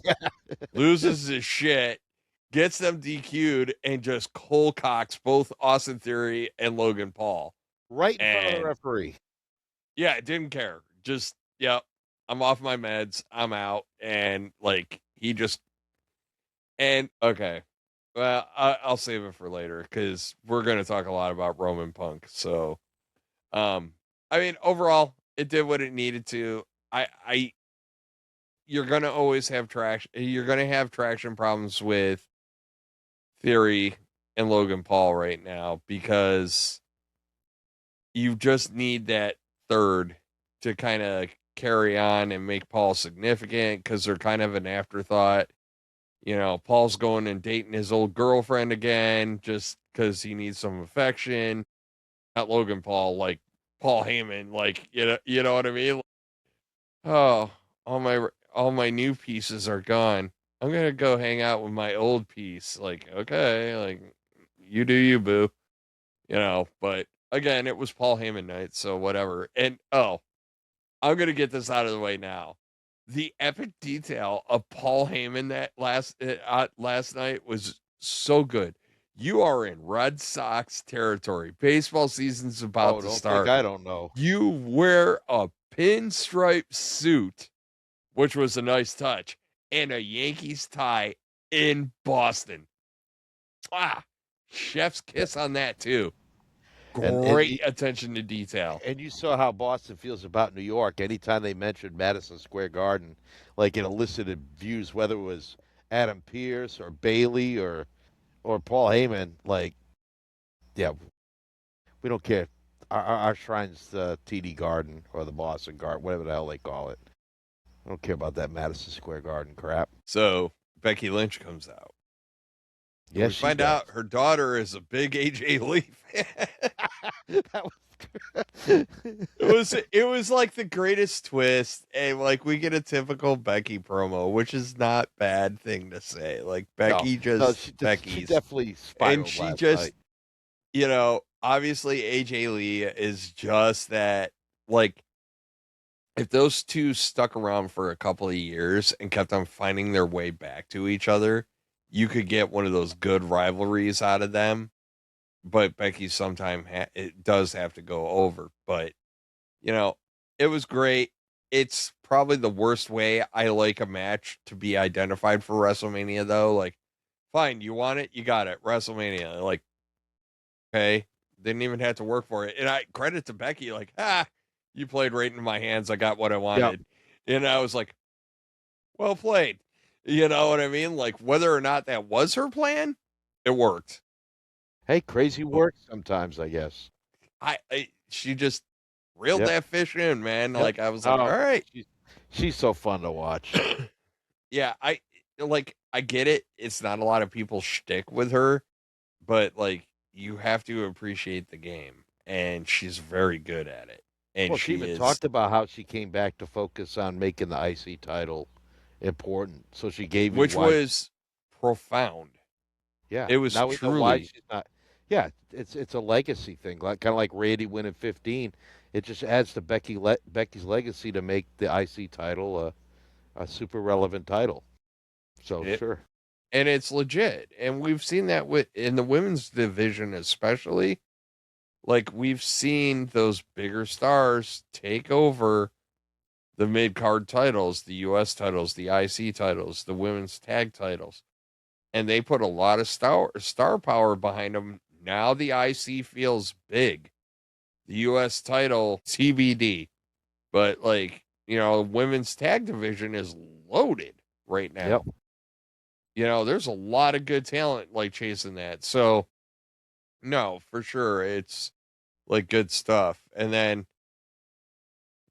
loses his shit, gets them DQ'd, and just cold cocks both Austin Theory and Logan Paul. Right in front of the And referee. yeah, didn't care. Just, yep, I'm off my meds. I'm out. And like, he just, and okay. Well, I'll save it for later because we're going to talk a lot about Roman Punk. So, I mean, overall, it did what it needed to. You're going to always have traction. You're going to have traction problems with Theory and Logan Paul right now because you just need that third to kind of carry on and make Paul significant because they're kind of an afterthought. You know, Paul's going and dating his old girlfriend again just because he needs some affection. Not Logan Paul, like Paul Heyman, like you know what I mean? Oh, all my new pieces are gone. I'm gonna go hang out with my old piece. Like, okay, like you do you, boo. You know, but again, it was Paul Heyman night, so whatever. And oh, I'm gonna get this out of the way now. The epic detail of Paul Heyman that last night was so good. You are in Red Sox territory. Baseball season's about Oh, to don't think start. I don't know. You wear a pinstripe suit, which was a nice touch, and a Yankees tie in Boston. Ah, chef's kiss on that too. And Great attention to detail. and you saw how Boston feels about New York. Anytime they mentioned Madison Square Garden, like it elicited views, whether it was Adam Pearce or Bailey or Paul Heyman. Like, yeah, we don't care. Our shrine's the TD Garden or the Boston Garden, whatever the hell they call it. I don't care about that Madison Square Garden crap. So Becky Lynch comes out. And Yes, we she find does. out her daughter is a big AJ Lee fan. That was It was like the greatest twist, and like we get a typical Becky promo, which is not bad thing to say. Like no, Becky no. just She Becky's, definitely and spiraled she last just night. obviously AJ Lee is just that. Like if those two stuck around for a couple of years and kept on finding their way back to each other, you could get one of those good rivalries out of them. But Becky sometime it does have to go over. But you know, it was great. It's probably the worst way I like a match to be identified for WrestleMania, though. Like, fine, you want it, you got it. WrestleMania, like, okay, didn't even have to work for it. And I credit to Becky, like, you played right into my hands. I got what I Yep. wanted, and I was like, well played. You know what I mean? Like, whether or not that was her plan, it worked. Hey, crazy work sometimes, I guess. She just reeled Yep. that fish in, man. Yep. Like, I was like, all Oh, right. she's so fun to watch. Yeah, I get it. It's not a lot of people shtick with her, but like you have to appreciate the game, and she's very good at it. And Well, she she even is, talked about how she came back to focus on making the IC title important. So she gave you which why. was profound. Yeah. It was Now we know why truly, she's not. Yeah, it's a legacy thing, like kind of like Randy winning 15. It just adds to Becky's legacy to make the IC title a super relevant title. So it, sure. and it's legit. And we've seen that with in the women's division, especially. Like we've seen those bigger stars take over the mid card titles, the US titles, the IC titles, the women's tag titles. And they put a lot of star power behind them. Now the IC feels big. The US title TBD. But like, women's tag division is loaded right Yep. now. There's a lot of good talent like chasing that. So no, for sure it's like good stuff. And then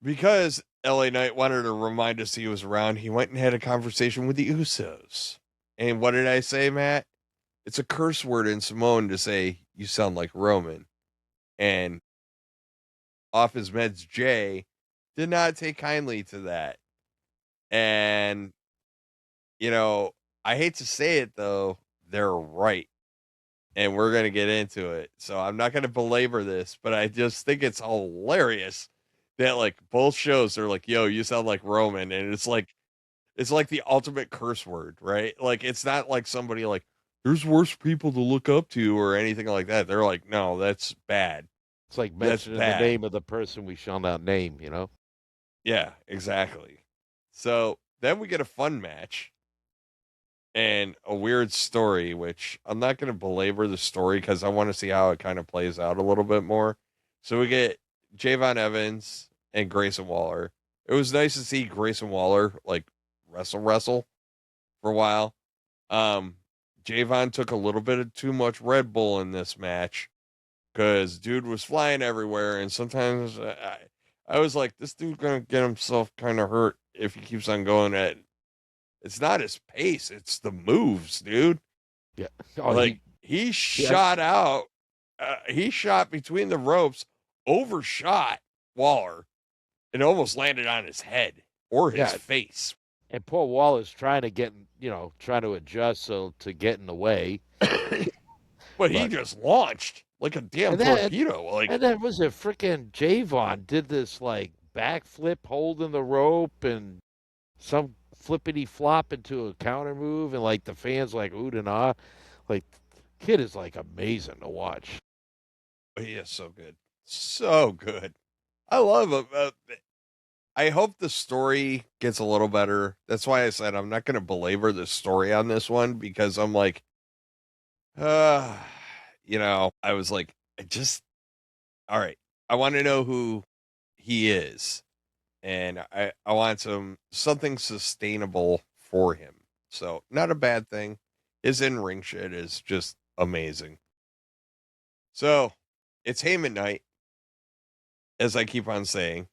because LA Knight wanted to remind us he was around, he went and had a conversation with the Usos. And what did I say, Matt? It's a curse word in Samoan to say you sound like Roman. And off his meds, Jay did not take kindly to that. And, I hate to say it though, they're right. And we're going to get into it. So I'm not going to belabor this, but I just think it's hilarious that like both shows are like, yo, you sound like Roman. And it's like the ultimate curse word, right? Like it's not like somebody like there's worse people to look up to or anything like that. They're like, no, that's bad. It's like That's mentioning the bad. name of the person we shall not name, you know? Yeah, exactly. So then we get a fun match and a weird story, which I'm not going to belabor the story because I want to see how it kind of plays out a little bit more. So we get Javon Evans and Grayson Waller. It was nice to see Grayson Waller like wrestle for a while. Javon took a little bit of too much Red Bull in this match because dude was flying everywhere, and sometimes I was like, this dude's gonna get himself kind of hurt if he keeps on going at. It's not his pace; it's the moves, dude. Yeah. Oh, Like he he had, shot out, he shot between the ropes, overshot Waller, and almost landed on his head or his yeah. face. And Paul Waller's trying to trying to adjust so to get in the way. But he But just launched like a damn and then torpedo. Like, and then was it freaking Javon did this like backflip holding the rope and some flippity flop into a counter move and like the fans like ooh and ah. Like Kid is like amazing to watch. He is so good. So good. I love him. I hope the story gets a little better. That's why I said I'm not going to belabor the story on this one because I'm like, uh, I was like, all right. I want to know who he is, and I want something sustainable for him. So not a bad thing. His in ring shit is just amazing. So it's Heyman night, as I keep on saying.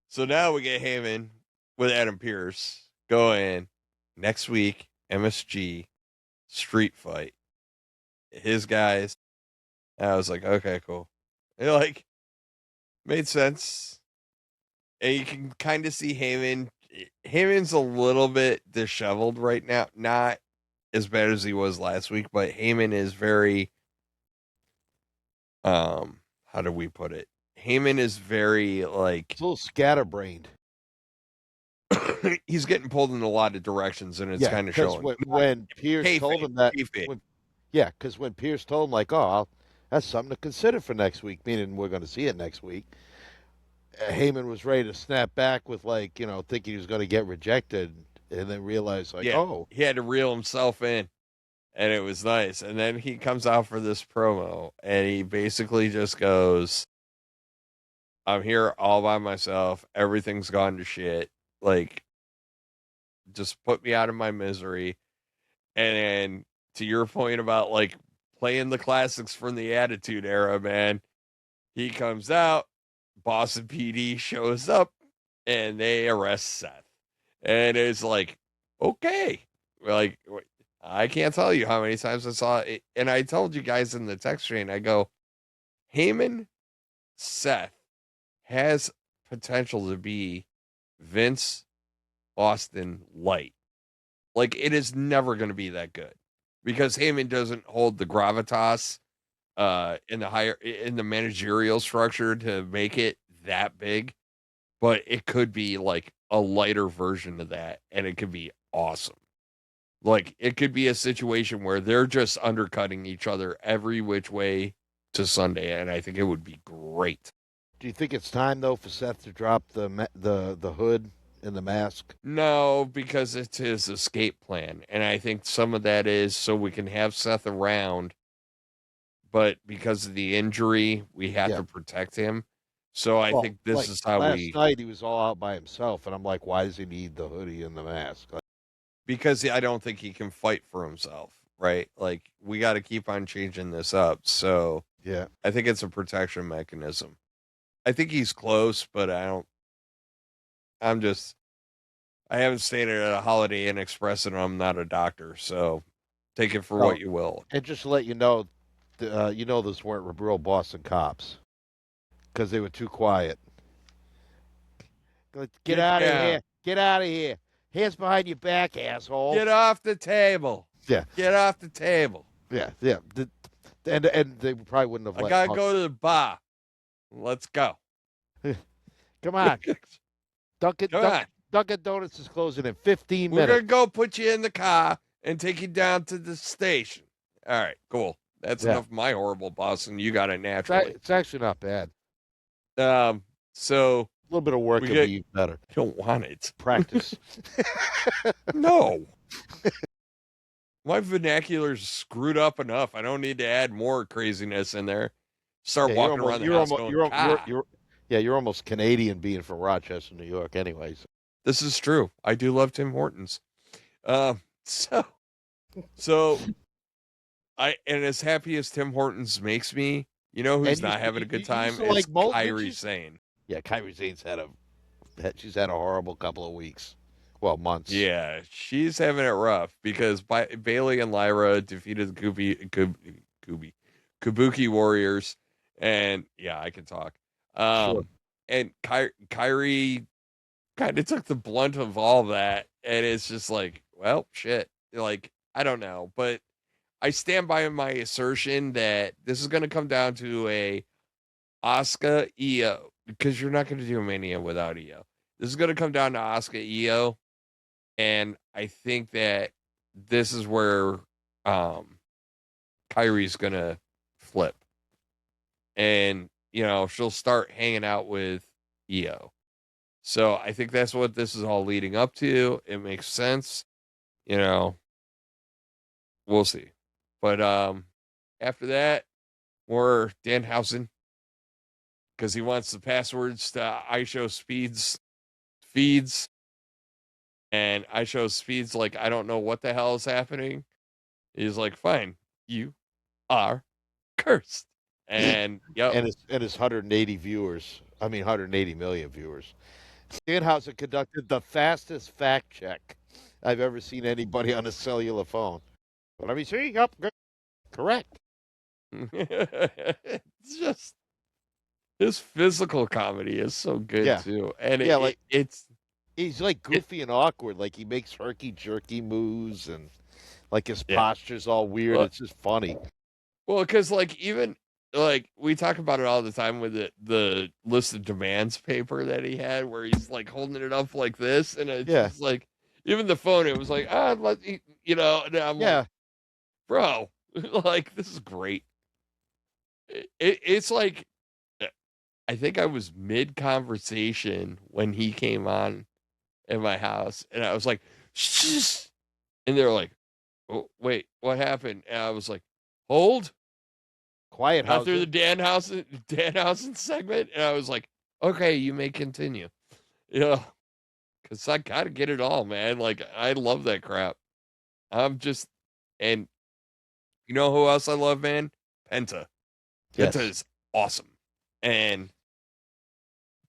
So now we get Heyman with Adam Pearce going next week, MSG street fight. His guys. And I was like, okay, cool. And like, made sense. And you can kind of see Heyman. Heyman's a little bit disheveled right now. Not as bad as he was last week, but Heyman is very how do we put it? Heyman is very like It's a little scatterbrained. he's getting pulled in a lot of directions, and it's kind of showing. When Pierce told him that, because when Pierce told him, like, that's something to consider for next week, meaning we're going to see it next week, Heyman was ready to snap back with, like, thinking he was going to get rejected, and then realized, like, he had to reel himself in, and it was nice. And then he comes out for this promo, and he basically just goes, I'm here all by myself. Everything's gone to shit. Like, just put me out of my misery. And then to your point about like playing the classics from the Attitude Era, man, he comes out, Boston PD shows up, and they arrest Seth. And it's like, okay. Like, I can't tell you how many times I saw it. And I told you guys in the text chain, I go, Heyman, Seth has potential to be Vince Austin light. Like, it is never going to be that good because Heyman doesn't hold the gravitas in the managerial structure to make it that big, but it could be like a lighter version of that, and it could be awesome. Like, it could be a situation where they're just undercutting each other every which way to Sunday, and I think it would be great. Do you think it's time though for Seth to drop the hood and the mask? No, because it's his escape plan, and I think some of that is so we can have Seth around, but because of the injury, we have to protect him. So I think this is how last night he was all out by himself, and I'm like, why does he need the hoodie and the mask? Because I don't think he can fight for himself, right? Like, we got to keep on changing this up. So yeah, I think it's a protection mechanism. I think he's close, but I haven't stayed at a Holiday Inn Express, and I'm not a doctor, so take it for what you will. And just to let you know, those weren't real Boston cops because they were too quiet. Get out of here! Get out of here! Hands behind your back, asshole! Get off the table! Yeah, get off the table! Yeah. And they probably wouldn't have. I gotta go to the bar. Let's go. Come on, Dunkin' Donuts is closing in 15 minutes. We're gonna go put you in the car and take you down to the station. All right, cool. That's enough of my horrible Boston. You got it naturally. It's actually not bad. So a little bit of work would be better. I don't want it. Practice. No. My vernacular's screwed up enough. I don't need to add more craziness in there. Start walking around the house. You're almost Canadian being from Rochester, New York, anyways. This is true. I do love Tim Hortons. So and as happy as Tim Hortons makes me, you know who's not having a good time? It's Kairi Sane. Yeah, Kairi Sane's she's had a horrible couple of weeks. Well, months. Yeah, she's having it rough because Bailey and Lyra defeated the Kabuki Warriors, and yeah, I can talk. Sure. And Kairi kind of took the blunt of all that, and it's just like, well, shit. Like, I don't know, but I stand by my assertion that this is going to come down to a Asuka Io, because you're not going to do a Mania without Io. This is going to come down to Asuka Io, and I think that this is where Kyrie's gonna flip, and she'll start hanging out with Io. So I think that's what this is all leading up to. It makes sense. We'll see. But after that, more Danhausen, because he wants the passwords to iShow feeds, and iShow Speed's like, I don't know what the hell is happening. He's like, fine, you are cursed. And yep. And his 180 viewers. I mean, 180 million viewers. Danhausen conducted the fastest fact check I've ever seen anybody on a cellular phone. Let me see. Yep, correct. It's just his physical comedy is so good too, and it's he's like goofy and awkward. Like he makes herky jerky moves, and like his posture's all weird. Well, it's just funny. Well, because like even like we talk about it all the time with the list of demands paper that he had, where he's like holding it up like this, and it's just like even the phone. It was like and I'm like, bro, like this is great. It's like I think I was mid conversation when he came on in my house, and I was like, shh, and they're like, oh, wait, what happened? And I was like, hold. Quiet house. After the Danhausen segment, and I was like, okay, you may continue. Because I gotta get it all, man. Like I love that crap. And you know who else I love, man? Penta. Yes. Penta is awesome. And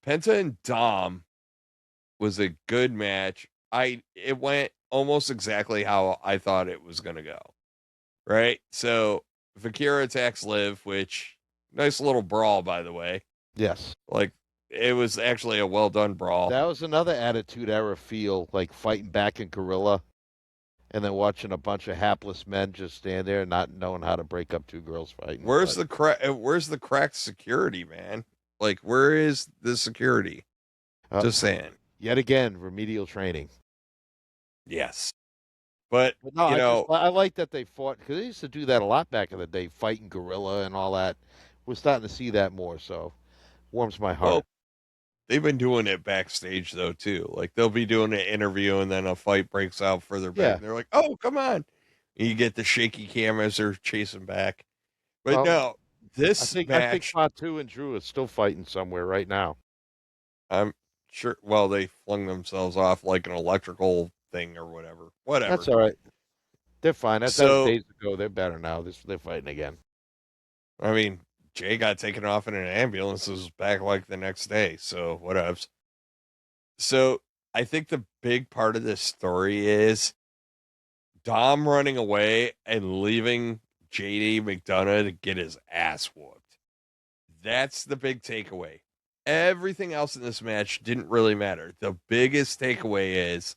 Penta and Dom was a good match. It went almost exactly how I thought it was gonna go. Right? So Vakira attacks Liv, which nice little brawl, by the way. Yes. Like it was actually a well done brawl. That was another Attitude Era feel, like fighting back in Gorilla, and then watching a bunch of hapless men just stand there, not knowing how to break up two girls fighting. Where's the cracked security, man? Like where is the security? Just saying. Yet again, remedial training. Yes. But no, I like that they fought, because they used to do that a lot back in the day, fighting gorilla and all that. We're starting to see that more, so warms my heart. Well, they've been doing it backstage though too. Like they'll be doing an interview and then a fight breaks out further back. Yeah. And they're like, "Oh, come on!" And you get the shaky cam as they're chasing back. But no, this match. I think Fatu and Drew are still fighting somewhere right now. I'm sure. Well, they flung themselves off like an electrical thing or whatever. Whatever. That's all right. They're fine. That was days ago. They're better now. They're fighting again. I mean, Jay got taken off in an ambulance. Was back like the next day. So whatevs. So I think the big part of this story is Dom running away and leaving JD McDonough to get his ass whooped. That's the big takeaway. Everything else in this match didn't really matter. The biggest takeaway is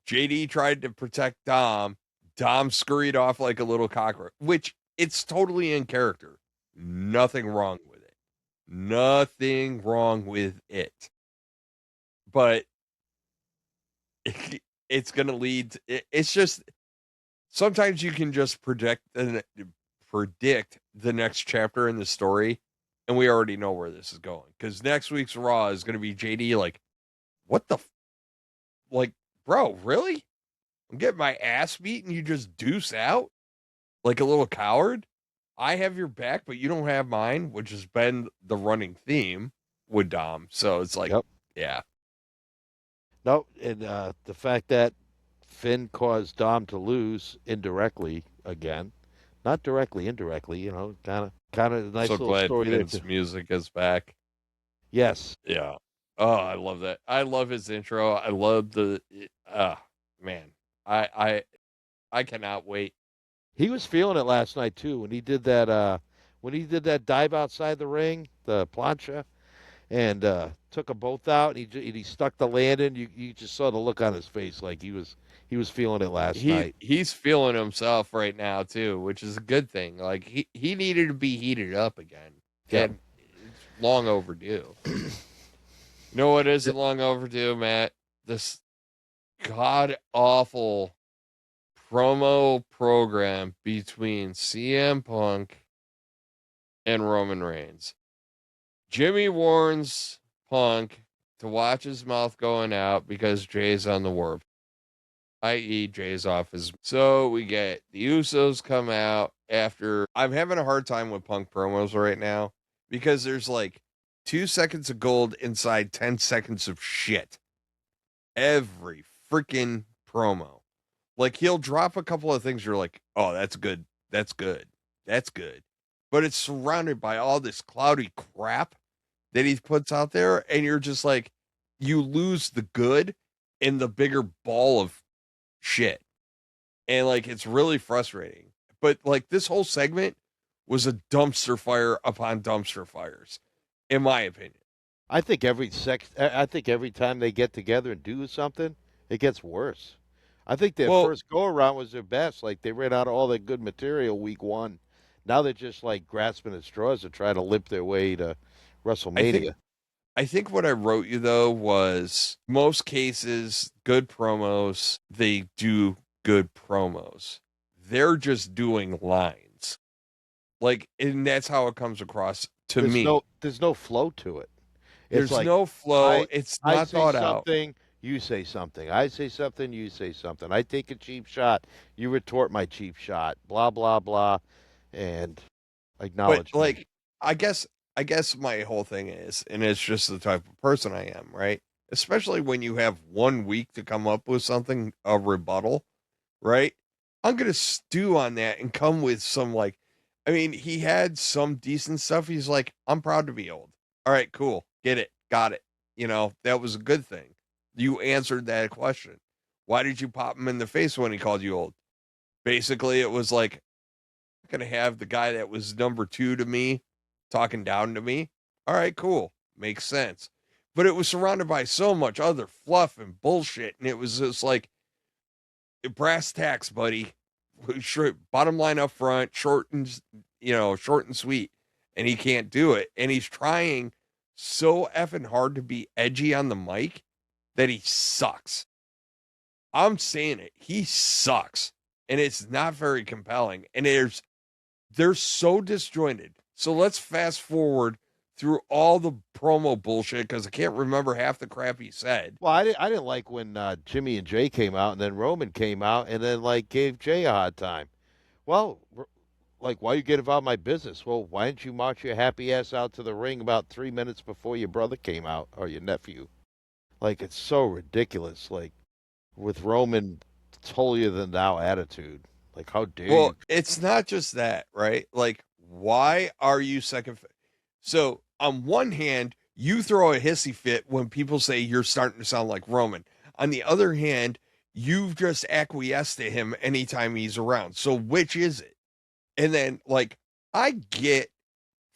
JD tried to protect Dom. Dom scurried off like a little cockroach, which it's totally in character. Nothing wrong with it. Nothing wrong with it. But it's going to lead to, it's just sometimes you can just predict the next chapter in the story, and we already know where this is going, because next week's Raw is going to be JD like, what the like, bro, really? I'm getting my ass beat and you just deuce out like a little coward? I have your back, but you don't have mine, which has been the running theme with Dom. So it's like, yeah. No, and the fact that Finn caused Dom to lose indirectly again, not directly, indirectly, kind of nice little story there. Finn's music is back. Yes. Yeah. Oh, I love that. I love his intro. I love the man. I cannot wait. He was feeling it last night too when he did that dive outside the ring, the plancha, and took them both out, and he stuck the landing. You just saw the look on his face, like he was feeling it last night. He's feeling himself right now too, which is a good thing. Like he needed to be heated up again. Yeah. And it's long overdue. You know what isn't long overdue, Matt? This god awful promo program between CM Punk and Roman Reigns. Jimmy warns Punk to watch his mouth going out because Jay's on the warp, i.e. Jay's off his. So we get the Usos come out after. I'm having a hard time with Punk promos right now because there's like 2 seconds of gold inside 10 seconds of shit. Every freaking promo. Like he'll drop a couple of things you're like, oh, that's good. That's good. That's good. But it's surrounded by all this cloudy crap that he puts out there, and you're just like, you lose the good in the bigger ball of shit. And like it's really frustrating. But like this whole segment was a dumpster fire upon dumpster fires, in my opinion. I think every time they get together and do something, it gets worse. I think their Well, first go around was their best. Like they ran out of all their good material week one. Now they're just like grasping at straws to try to limp their way to I think WrestleMania. I think what I wrote you though was most cases good promos, they do good promos. They're just doing lines. Like, and that's how it comes across to me. There's no flow to it. It's There's like no flow. I It's I not say thought out. something, you say something. I say something, you say something. I take a cheap shot, you retort my cheap shot. Blah blah blah, and But acknowledge me. like, I guess I guess my whole thing is, and it's just the type of person I am, right? Especially when you have 1 week to come up with something, a rebuttal, right? I'm gonna stew on that and come with some like, I mean, he had some decent stuff. He's like, I'm proud to be old. All right, cool, get it, got it. That was a good thing. You answered that question. Why did you pop him in the face when he called you old? Basically, it was like, I'm gonna have the guy that was number two to me talking down to me. All right, cool, makes sense. But it was surrounded by so much other fluff and bullshit, and it was just like brass tacks, buddy. Bottom line up front, short and sweet. And he can't do it. And he's trying so effing hard to be edgy on the mic that he sucks. I'm saying it. He sucks. And it's not very compelling. And they're so disjointed. So let's fast forward through all the promo bullshit because I can't remember half the crap he said. Well, I didn't like when Jimmy and Jay came out, and then Roman came out, and then like gave Jay a hard time. Well, like why you get involved in my business? Well, why didn't you march your happy ass out to the ring about 3 minutes before your brother came out or your nephew? Like it's so ridiculous. Like with Roman, holier than thou attitude. Like how dare Well, you? it's not just that, right? Like, why are you second? So, on one hand, you throw a hissy fit when people say you're starting to sound like Roman. On the other hand, you've just acquiesced to him anytime he's around. So, which is it? And then, like, I get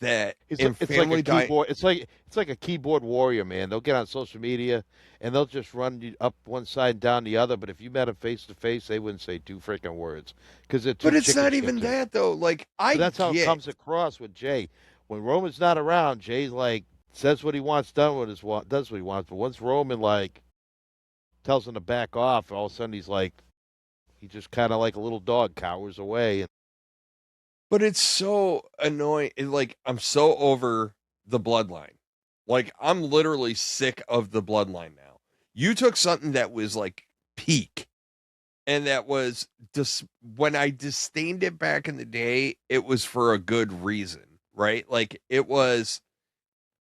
that in It's like a family di keyboard. It's like a keyboard warrior, man. They'll get on social media and they'll just run you up one side and down the other. But if you met them face to face, they wouldn't say two freaking words because they're too but it's chicken not even shit to. that though. Like, But I that's how it get comes across with Jay. When Roman's not around, Jay's like says what he wants, does what he wants. But once Roman like tells him to back off, all of a sudden he's like he just kind of like a little dog cowers away. And But it's so annoying. Like, I'm so over the bloodline. Like, I'm literally sick of the bloodline now. You took something that was like peak, and that was just when I disdained it back in the day, it was for a good reason, right? Like, it was,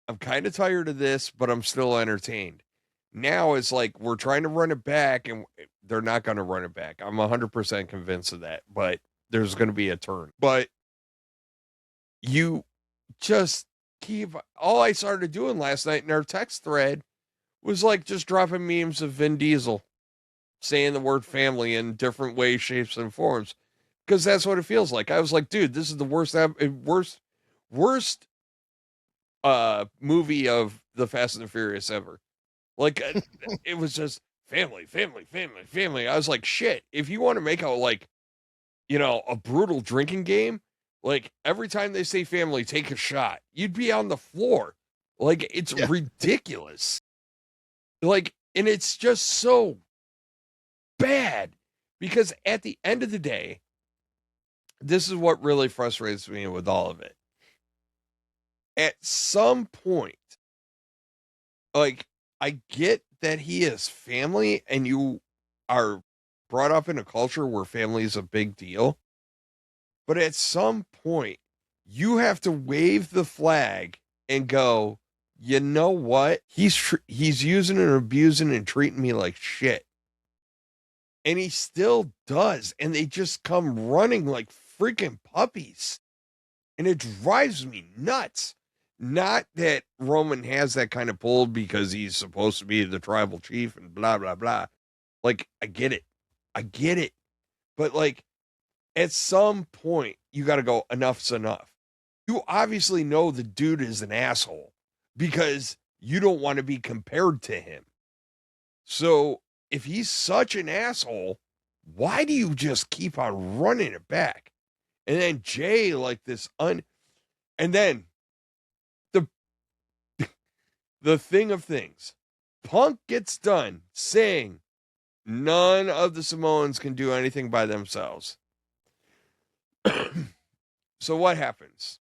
I'm kind of tired of this, but I'm still entertained. Now it's like we're trying to run it back, and they're not going to run it back. I'm 100% convinced of that, but there's going to be a turn. But you just keep all I started doing last night in our text thread was like just dropping memes of Vin Diesel saying the word family in different ways, shapes, and forms. Because that's what it feels like. I was like, dude, this is the worst movie of the Fast and the Furious ever. Like it was just family, family, family, family. I was like, shit, if you want to make a brutal drinking game, like every time they say family, take a shot, you'd be on the floor. Like it's yeah, ridiculous. Like, and it's just so bad Because at the end of the day, this is what really frustrates me with all of it. At some point, like, I get that he is family and you are brought up in a culture where family is a big deal. But at some point, you have to wave the flag and go, you know what? He's using and abusing and treating me like shit. And he still does. And they just come running like freaking puppies. And it drives me nuts. Not that Roman has that kind of pull because he's supposed to be the tribal chief and blah, blah, blah. Like, I get it. I get it. But, like, at some point, you got to go, enough's enough. You obviously know the dude is an asshole because you don't want to be compared to him. So, if he's such an asshole, why do you just keep on running it back? And then Jay, like this and then the thing of things, Punk gets done saying none of the Samoans can do anything by themselves. So what happens?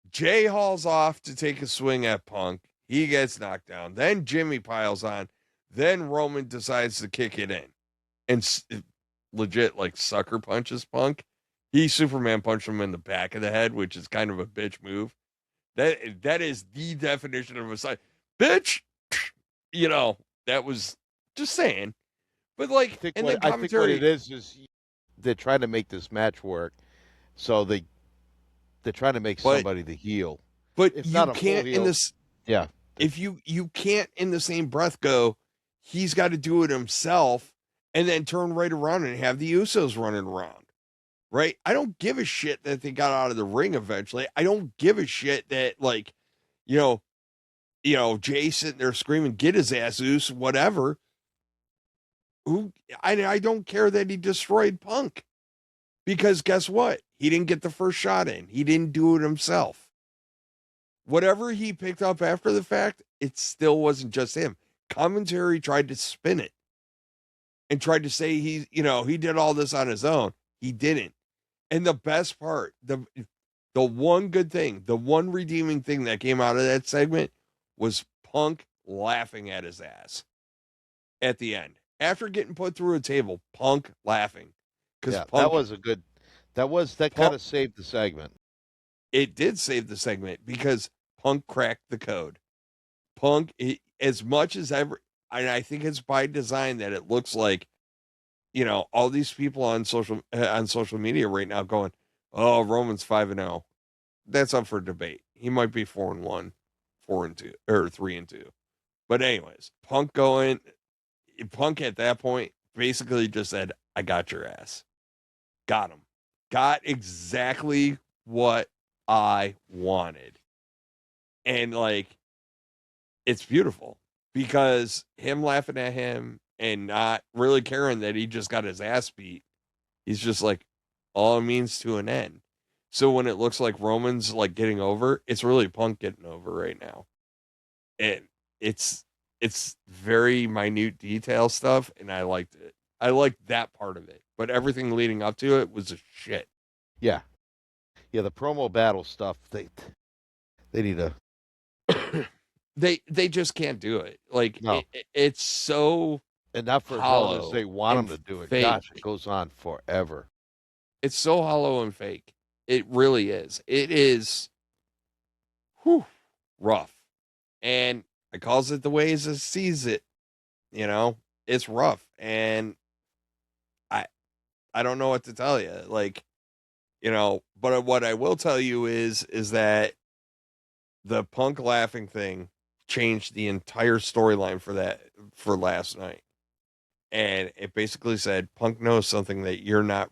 Jay hauls off to take a swing at Punk. He gets knocked down. Then Jimmy piles on. Then Roman decides to kick it in and legit like sucker punches Punk. He Superman punched him in the back of the head, which is kind of a bitch move. That is the definition of a side bitch. You know, that was just saying. But like, I think what it is they're trying to make this match work, so they're trying to make somebody the heel. But it's you can't in this. Yeah. If you can't in the same breath go, he's got to do it himself, and then turn right around and have the Usos running around. Right? I don't give a shit that they got out of the ring eventually. I don't give a shit that, like, you know, Jay sitting there screaming, get his ass, Us, whatever. I don't care that he destroyed Punk. Because guess what? He didn't get the first shot in. He didn't do it himself. Whatever he picked up after the fact, it still wasn't just him. Commentary tried to spin it and tried to say he did all this on his own. He didn't. And the best part, the one good thing, the one redeeming thing that came out of that segment was Punk laughing at his ass at the end. After getting put through a table, Punk laughing. Yeah, that was a good, that kind of saved the segment. It did save the segment because Punk cracked the code. Punk, as much as ever, and I think it's by design that it looks like, you know, all these people on social media right now going, "Oh, Roman's 5-0." That's up for debate. He might be 4-1, 4-2, or 3-2. But anyways, Punk at that point basically just said, "I got your ass." Got him. Got exactly what I wanted. And like, it's beautiful because him laughing at him and not really caring that he just got his ass beat. He's just like, all means to an end. So when it looks like Roman's like getting over, it's really Punk getting over right now. And it's very minute detail stuff, and I liked it. I liked that part of it. But everything leading up to it was a shit. Yeah. Yeah, the promo battle stuff, they need to they just can't do it. Like no. It's so, and not for as long as they want them to do it. Fake. Gosh, it goes on forever. It's so hollow and fake. It really is. It is rough. And I calls it the way he sees it. You know, it's rough. And I don't know what to tell you. Like, you know, but what I will tell you is that the Punk laughing thing changed the entire storyline for last night. And it basically said Punk knows something that you're not,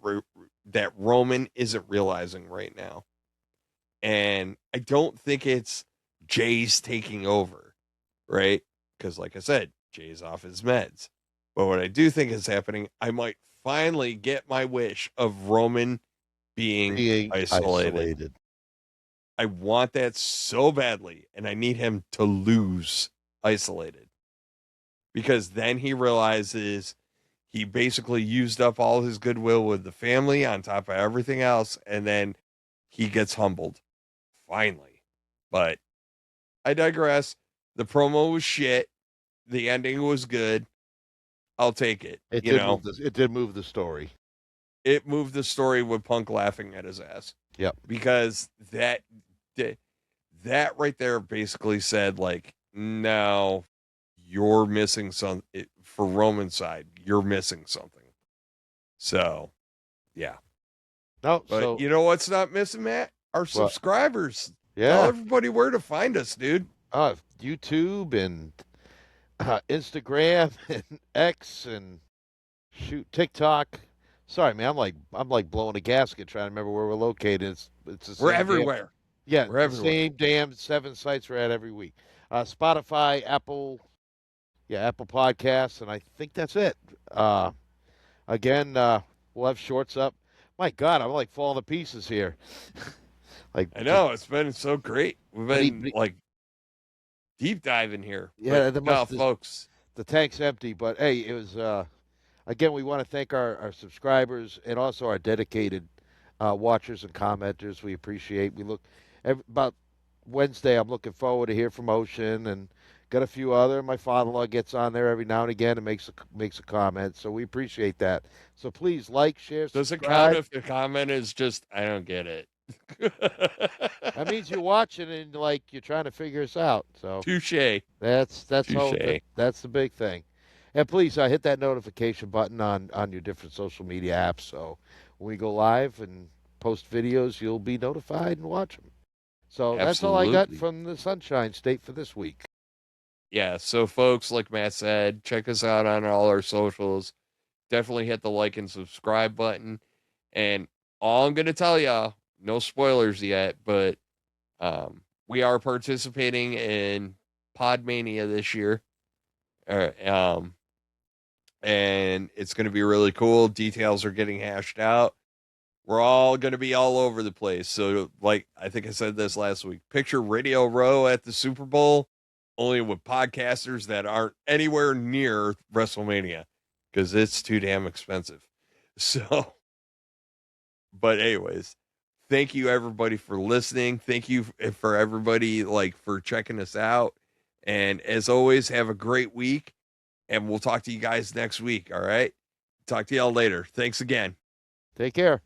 that Roman isn't realizing right now. And I don't think it's Jay's taking over, right? Because like I said, Jay's off his meds. But what I do think is happening, I might finally get my wish of Roman being isolated. I want that so badly, and I need him to lose isolated. Because then he realizes he basically used up all his goodwill with the family on top of everything else, and then he gets humbled finally. But I digress. The promo was shit. The ending was good. I'll take it. It did move this. It did move the story. It moved the story with Punk laughing at his ass. Yep. Because that right there basically said, like, no, you're missing something for Roman's side. You're missing something. So, yeah. No, but so you know what's not missing, Matt? Our subscribers. Yeah. Tell everybody where to find us, dude. YouTube and Instagram and X and TikTok. Sorry, man. I'm like blowing a gasket trying to remember where we're located. It's the same We're everywhere. We're everywhere. Same damn 7 sites we're at every week. Spotify, Apple Podcasts, and I think that's it. Again, we'll have shorts up. My God, I'm like falling to pieces here. Like I know it's been so great. We've been like deep diving here. Yeah, folks, the tank's empty. But hey, it was. Again, we want to thank our subscribers and also our dedicated watchers and commenters. We appreciate. We look about Wednesday. I'm looking forward to hear from Ocean and got a few other. My father-in-law gets on there every now and again and makes a comment. So we appreciate that. So please like, share, subscribe. Does it count if the comment is just I don't get it? That means you're watching and like you're trying to figure us out. So touche. That's the big thing. And please hit that notification button on your different social media apps. So when we go live and post videos, you'll be notified and watch them. So That's all I got from the Sunshine State for this week. Yeah. So folks, like Matt said, check us out on all our socials. Definitely hit the like and subscribe button. And all I'm going to tell y'all, no spoilers yet, but we are participating in Podmania this year. And it's going to be really cool. Details are getting hashed out. We're all going to be all over the place. So, like, I think I said this last week, picture Radio Row at the Super Bowl, only with podcasters that aren't anywhere near WrestleMania because it's too damn expensive. So, but anyways, thank you everybody for listening. Thank you for everybody for checking us out. And as always, have a great week. And we'll talk to you guys next week. All right. Talk to y'all later. Thanks again. Take care.